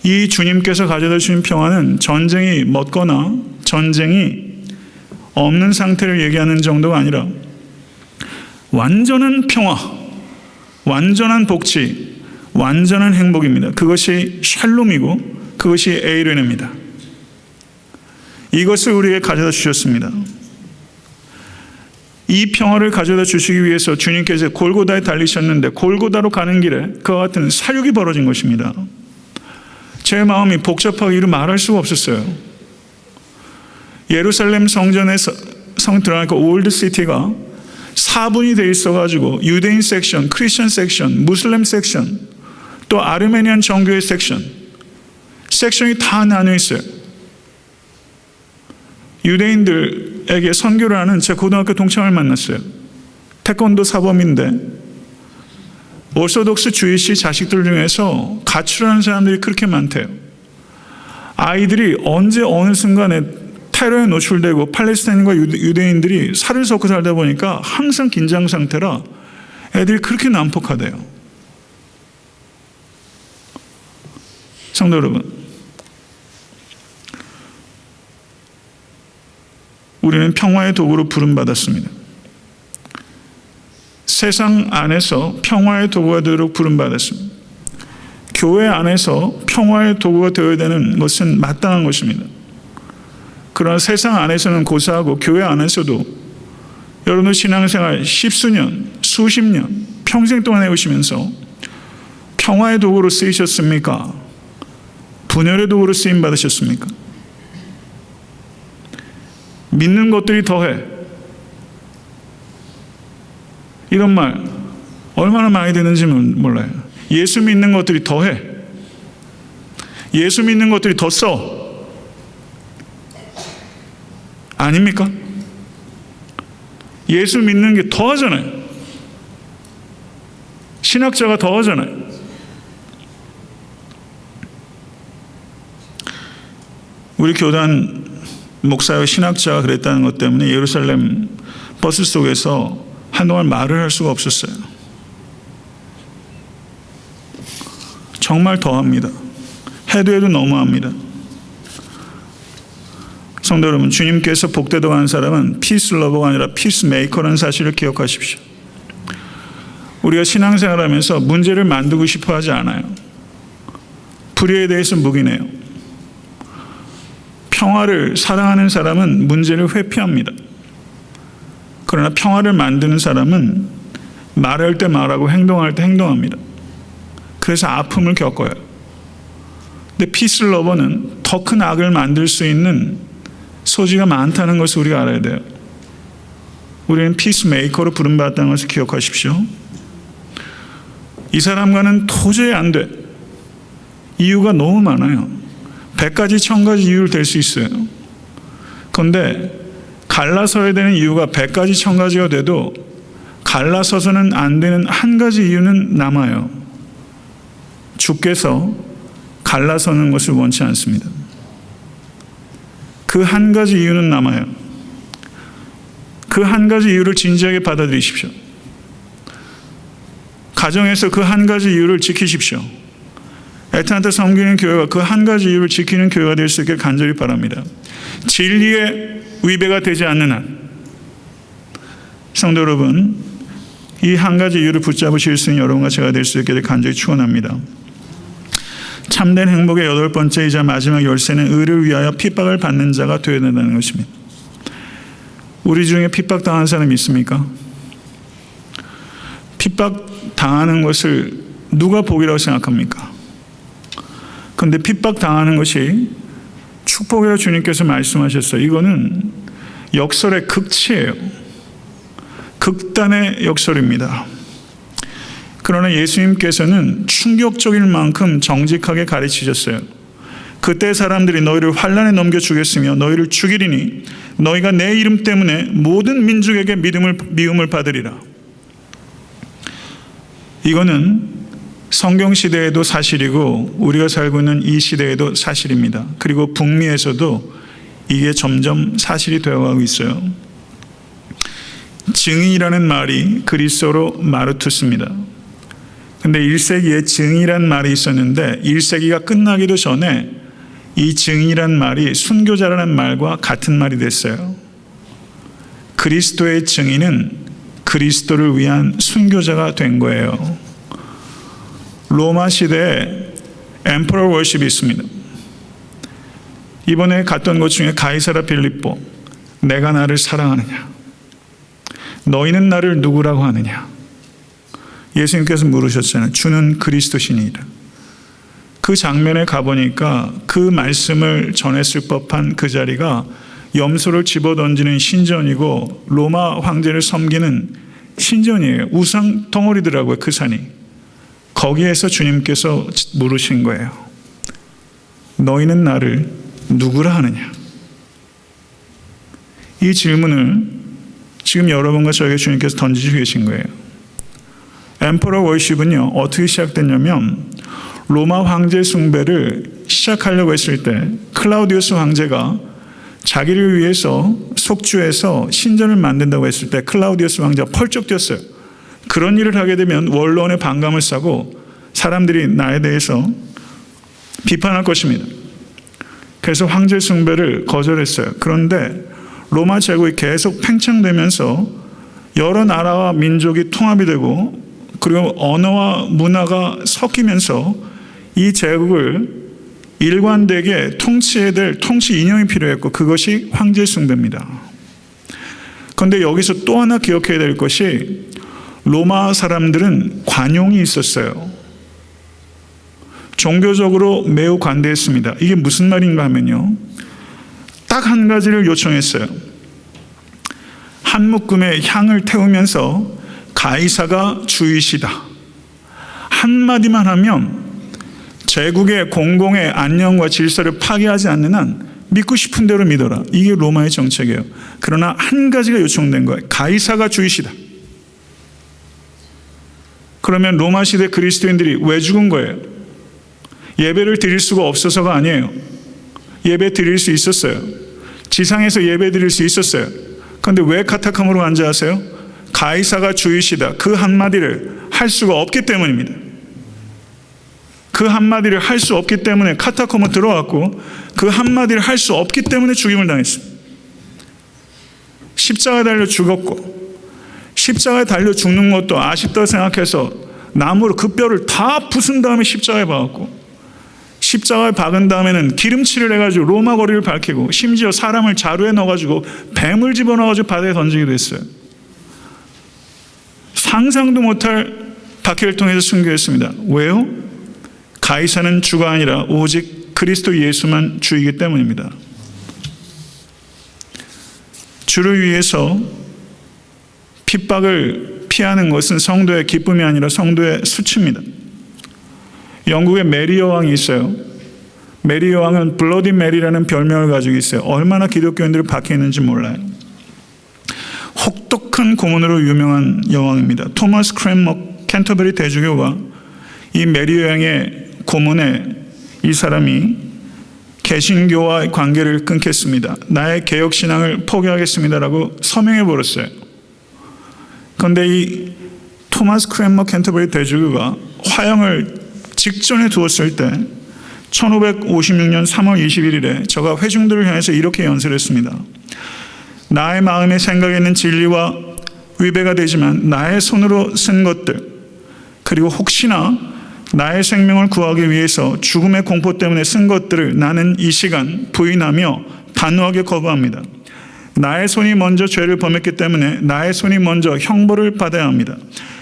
이 주님께서 가져다 주신 평안은 전쟁이 멎거나 전쟁이 없는 상태를 얘기하는 정도가 아니라 완전한 평화, 완전한 복지, 완전한 행복입니다. 그것이 샬롬이고 그것이 에이르입니다. 이것을 우리에게 가져다 주셨습니다. 이 평화를 가져다 주시기 위해서 주님께서 골고다에 달리셨는데 골고다로 가는 길에 그와 같은 사륙이 벌어진 것입니다. 제 마음이 복잡하게 이루 말할 수가 없었어요. 예루살렘 성전에서 들어가니까 올드 시티가 4분이 돼 있어가지고 유대인 섹션, 크리스천 섹션, 무슬림 섹션, 또 아르메니안 정교회 섹션이 다 나뉘어 있어요. 유대인들에게 선교를 하는 제 고등학교 동창을 만났어요. 태권도 사범인데 오소독스 주이시 자식들 중에서 가출하는 사람들이 그렇게 많대요. 아이들이 언제 어느 순간에 테러에 노출되고 팔레스타인과 유대인들이 살을 섞고 살다 보니까 항상 긴장 상태라 애들이 그렇게 난폭하대요. 성도 여러분, 우리는 평화의 도구로 부름받았습니다. 세상 안에서 평화의 도구가 되도록 부름받았습니다. 교회 안에서 평화의 도구가 되어야 되는 것은 마땅한 것입니다. 그러나 세상 안에서는 고사하고 교회 안에서도 여러분의 신앙생활 십수년, 수십 년, 평생 동안 해오시면서 평화의 도구로 쓰이셨습니까? 분열의 도구로 쓰임 받으셨습니까? 믿는 것들이 더해. 이런 말 얼마나 많이 듣는지 몰라요. 예수 믿는 것들이 더해. 예수 믿는 것들이 더 써. 아닙니까? 예수 믿는 게 더하잖아요. 신학자가 더하잖아요. 우리 교단 목사와 신학자가 그랬다는 것 때문에 예루살렘 버스 속에서 한동안 말을 할 수가 없었어요. 정말 더합니다. 해도 너무합니다. 성도 여러분, 주님께서 복되다고 하는 사람은 피스 러버가 아니라 피스 메이커라는 사실을 기억하십시오. 우리가 신앙생활하면서 문제를 만들고 싶어 하지 않아요. 불의에 대해서 묵인해요. 평화를 사랑하는 사람은 문제를 회피합니다. 그러나 평화를 만드는 사람은 말할 때 말하고 행동할 때 행동합니다. 그래서 아픔을 겪어요. 근데 피스 러버는 더 큰 악을 만들 수 있는 소지가 많다는 것을 우리가 알아야 돼요. 우리는 피스메이커로 부름받았다는 것을 기억하십시오. 이 사람과는 도저히 안 돼. 이유가 너무 많아요. 100가지 1000가지 이유를 댈 수 있어요. 그런데 갈라서야 되는 이유가 100가지 1000가지가 돼도 갈라서서는 안 되는 한 가지 이유는 남아요. 주께서 갈라서는 것을 원치 않습니다. 그 한 가지 이유는 남아요. 그 한 가지 이유를 진지하게 받아들이십시오. 가정에서 그 한 가지 이유를 지키십시오. 애타한테 섬기는 교회가 그 한 가지 이유를 지키는 교회가 될 수 있게 간절히 바랍니다. 진리의 위배가 되지 않는 한, 성도 여러분, 이 한 가지 이유를 붙잡으실 수 있는 여러분과 제가 될 수 있게 간절히 축원합니다. 참된 행복의 8번째이자 마지막 열쇠는 의를 위하여 핍박을 받는 자가 되어야 된다는 것입니다. 우리 중에 핍박당한 사람이 있습니까? 핍박당하는 것을 누가 복이라고 생각합니까? 그런데 핍박당하는 것이 축복이라고 주님께서 말씀하셨어요. 이거는 역설의 극치예요. 극단의 역설입니다. 그러나 예수님께서는 충격적일 만큼 정직하게 가르치셨어요. 그때 사람들이 너희를 환난에 넘겨 주겠으며 너희를 죽이리니 너희가 내 이름 때문에 모든 민족에게 미움을 받으리라. 이거는 성경 시대에도 사실이고 우리가 살고 있는 이 시대에도 사실입니다. 그리고 북미에서도 이게 점점 사실이 되어가고 있어요. 증인이라는 말이 그리스어로 마르투스입니다. 근데 1세기에 증이란 말이 있었는데 1세기가 끝나기도 전에 이 증이란 말이 순교자라는 말과 같은 말이 됐어요. 그리스도의 증인은 그리스도를 위한 순교자가 된 거예요. 로마 시대에 엠퍼러 워십이 있습니다. 이번에 갔던 곳 중에 가이사라 빌립보, 내가 나를 사랑하느냐? 너희는 나를 누구라고 하느냐? 예수님께서 물으셨잖아요. 주는 그리스도시니이다. 그 장면에 가보니까 그 말씀을 전했을 법한 그 자리가 염소를 집어던지는 신전이고 로마 황제를 섬기는 신전이에요. 우상 덩어리더라고요. 그 산이. 거기에서 주님께서 물으신 거예요. 너희는 나를 누구라 하느냐? 이 질문을 지금 여러분과 저에게 주님께서 던지시고 계신 거예요. 엠퍼러 월십은요, 어떻게 시작됐냐면 로마 황제 숭배를 시작하려고 했을 때 클라우디우스 황제가 자기를 위해서 속주에서 신전을 만든다고 했을 때 클라우디우스 황제가 펄쩍 뛰었어요. 그런 일을 하게 되면 원로원의 반감을 사고 사람들이 나에 대해서 비판할 것입니다. 그래서 황제 숭배를 거절했어요. 그런데 로마 제국이 계속 팽창되면서 여러 나라와 민족이 통합이 되고 그리고 언어와 문화가 섞이면서 이 제국을 일관되게 통치해야 될 통치 이념이 필요했고 그것이 황제 숭배입니다. 그런데 여기서 또 하나 기억해야 될 것이 로마 사람들은 관용이 있었어요. 종교적으로 매우 관대했습니다. 이게 무슨 말인가 하면요. 딱 한 가지를 요청했어요. 한 묶음의 향을 태우면서 가이사가 주이시다. 한마디만 하면 제국의 공공의 안녕과 질서를 파괴하지 않는 한 믿고 싶은 대로 믿어라. 이게 로마의 정책이에요. 그러나 한 가지가 요청된 거예요. 가이사가 주이시다. 그러면 로마 시대 그리스도인들이 왜 죽은 거예요? 예배를 드릴 수가 없어서가 아니에요. 예배 드릴 수 있었어요. 지상에서 예배 드릴 수 있었어요. 그런데 왜 카타콤으로 앉아하세요? 가이사가 주이시다. 그 한마디를 할 수가 없기 때문입니다. 그 한마디를 할 수 없기 때문에 카타콤으로 들어왔고 그 한마디를 할 수 없기 때문에 죽임을 당했습니다. 십자가에 달려 죽었고 십자가에 달려 죽는 것도 아쉽다고 생각해서 나무로 그 뼈를 다 부순 다음에 십자가에 박았고 십자가에 박은 다음에는 기름칠을 해가지고 로마 거리를 밝히고 심지어 사람을 자루에 넣어가지고 뱀을 집어넣어가지고 바다에 던지기도 했어요. 상상도 못할 박해를 통해서 순교했습니다. 왜요? 가이사는 주가 아니라 오직 그리스도 예수만 주이기 때문입니다. 주를 위해서 핍박을 피하는 것은 성도의 기쁨이 아니라 성도의 수치입니다. 영국에 메리 여왕이 있어요. 메리 여왕은 블러디 메리라는 별명을 가지고 있어요. 얼마나 기독교인들을 박해했는지 몰라요. 혹독한 고문으로 유명한 여왕입니다. 토마스 크랜머 캔터베리 대주교가 이 메리 여왕의 고문에 이 사람이 개신교와의 관계를 끊겠습니다. 나의 개혁신앙을 포기하겠습니다라고 서명해 버렸어요. 그런데 이 토마스 크랜머 캔터베리 대주교가 화형을 직전에 두었을 때 1556년 3월 21일에 저가 회중들을 향해서 이렇게 연설했습니다. 나의 마음의 생각에는 진리와 위배가 되지만 나의 손으로 쓴 것들 그리고 혹시나 나의 생명을 구하기 위해서 죽음의 공포 때문에 쓴 것들을 나는 이 시간 부인하며 단호하게 거부합니다. 나의 손이 먼저 죄를 범했기 때문에 나의 손이 먼저 형벌을 받아야 합니다.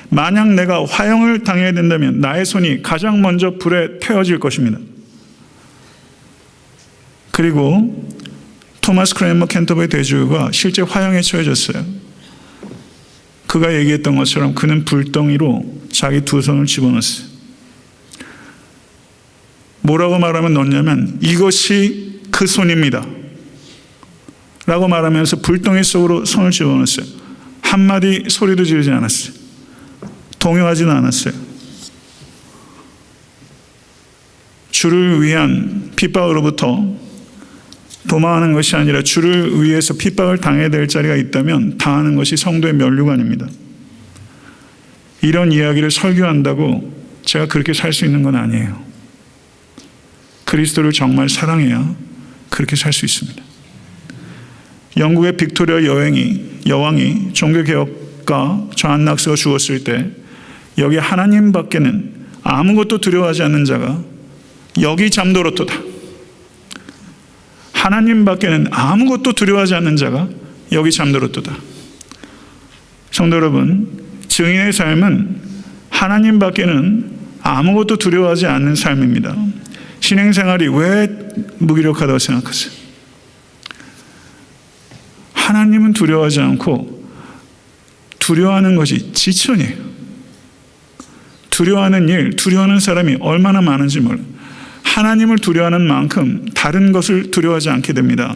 만약 내가 화형을 당해야 된다면 나의 손이 가장 먼저 불에 태워질 것입니다. 그리고 토마스 크랜머 캔터베리 대주교가 실제 화형에 처해졌어요. 그가 얘기했던 것처럼 그는 불덩이로 자기 두 손을 집어넣었어요. 뭐라고 말하면 넣냐면 이것이 그 손입니다 라고 말하면서 불덩이 속으로 손을 집어넣었어요. 한마디 소리도 지르지 않았어요. 동요하지는 않았어요. 주를 위한 핍박으로부터 도망하는 것이 아니라 주를 위해서 핍박을 당해야 될 자리가 있다면 당하는 것이 성도의 면류관입니다. 이런 이야기를 설교한다고 제가 그렇게 살 수 있는 건 아니에요. 그리스도를 정말 사랑해야 그렇게 살 수 있습니다. 영국의 빅토리아 여왕이 종교개혁가 존 낙스가 죽었을 때 여기 하나님밖에는 아무것도 두려워하지 않는 자가 여기 잠들었도다. 하나님 밖에는 아무것도 두려워하지 않는 자가 여기 잠들었도다. 성도 여러분, 증인의 삶은 하나님 밖에는 아무것도 두려워하지 않는 삶입니다. 신앙생활이 왜 무기력하다고 생각하세요? 하나님은 두려워하지 않고 두려워하는 것이 지천이에요. 두려워하는 일, 두려워하는 사람이 얼마나 많은지 몰라요. 하나님을 두려워하는 만큼 다른 것을 두려워하지 않게 됩니다.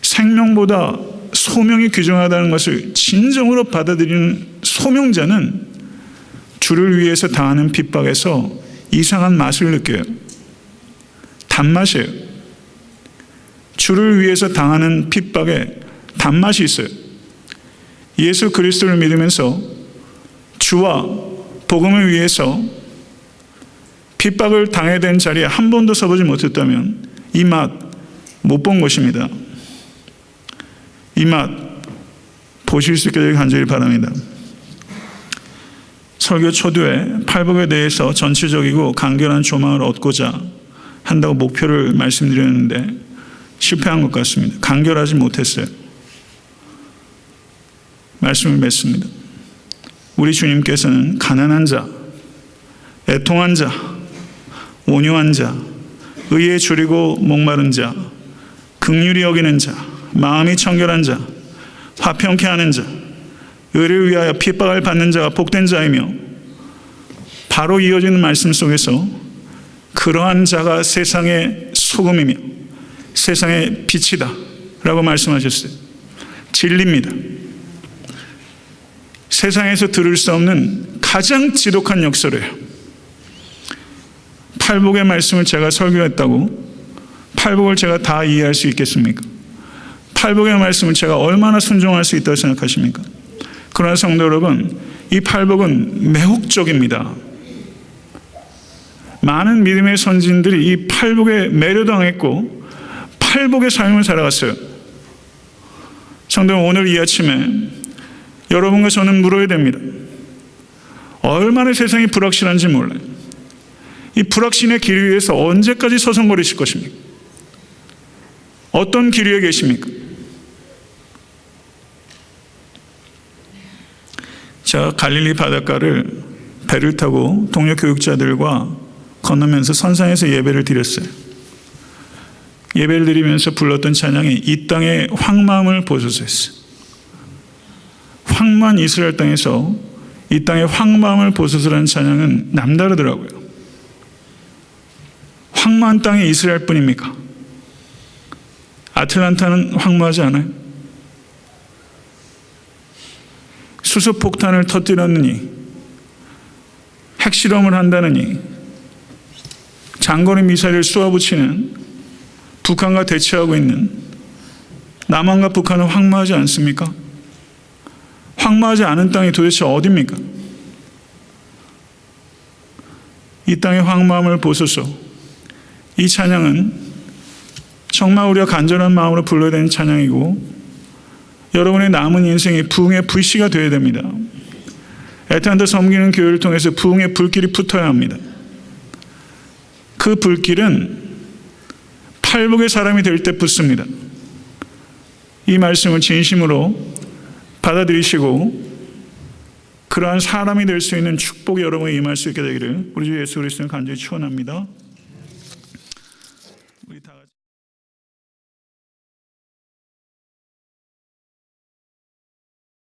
생명보다 소명이 귀중하다는 것을 진정으로 받아들이는 소명자는 주를 위해서 당하는 핍박에서 이상한 맛을 느껴요. 단맛이에요. 주를 위해서 당하는 핍박에 단맛이 있어요. 예수 그리스도를 믿으면서 주와 복음을 위해서 핍박을 당해야 되는 자리에 한 번도 서보지 못했다면 이 맛 못 본 것입니다. 이 맛 보실 수 있게 되길 간절히 바랍니다. 설교 초두에 팔복에 대해서 전체적이고 간결한 조망을 얻고자 한다고 목표를 말씀드렸는데 실패한 것 같습니다. 간결하지 못했어요. 말씀을 맺습니다. 우리 주님께서는 가난한 자, 애통한 자, 온유한 자, 의에 줄이고 목마른 자, 긍휼히 여기는 자, 마음이 청결한 자, 화평케 하는 자, 의를 위하여 핍박을 받는 자가 복된 자이며, 바로 이어지는 말씀 속에서 그러한 자가 세상의 소금이며 세상의 빛이다 라고 말씀하셨어요. 진리입니다. 세상에서 들을 수 없는 가장 지독한 역설이에요. 팔복의 말씀을 제가 설교했다고 팔복을 제가 다 이해할 수 있겠습니까? 팔복의 말씀을 제가 얼마나 순종할 수 있다고 생각하십니까? 그러나 성도 여러분, 이 팔복은 매혹적입니다. 많은 믿음의 선진들이 이 팔복에 매료당했고 팔복의 삶을 살아갔어요. 성도 여러분, 오늘 이 아침에 여러분과 저는 물어야 됩니다. 얼마나 세상이 불확실한지 몰라요. 이 불확신의 길 위에서 언제까지 서성거리실 것입니까? 어떤 길 위에 계십니까? 제가 갈릴리 바닷가를 배를 타고 동료 교육자들과 건너면서 선상에서 예배를 드렸어요. 예배를 드리면서 불렀던 찬양이 이 땅의 황마음을 보소서였어요. 황무한 이스라엘 땅에서 이 땅의 황마음을 보소서라는 찬양은 남다르더라고요. 황무한 땅이 이스라엘뿐입니까? 아틀란타는 황무하지 않아요? 수소폭탄을 터뜨렸느니, 핵실험을 한다느니, 장거리 미사일을 쏘아붙이는 북한과 대치하고 있는 남한과 북한은 황무하지 않습니까? 황무하지 않은 땅이 도대체 어디입니까? 이 땅의 황무함을 보소서. 이 찬양은 정말 우리가 간절한 마음으로 불러야 되는 찬양이고, 여러분의 남은 인생이 부흥의 불씨가 되어야 됩니다. 애타한테 섬기는 교회를 통해서 부흥의 불길이 붙어야 합니다. 그 불길은 팔복의 사람이 될 때 붙습니다. 이 말씀을 진심으로 받아들이시고 그러한 사람이 될 수 있는 축복이 여러분에 임할 수 있게 되기를 우리 주 예수 그리스도는 간절히 축원합니다.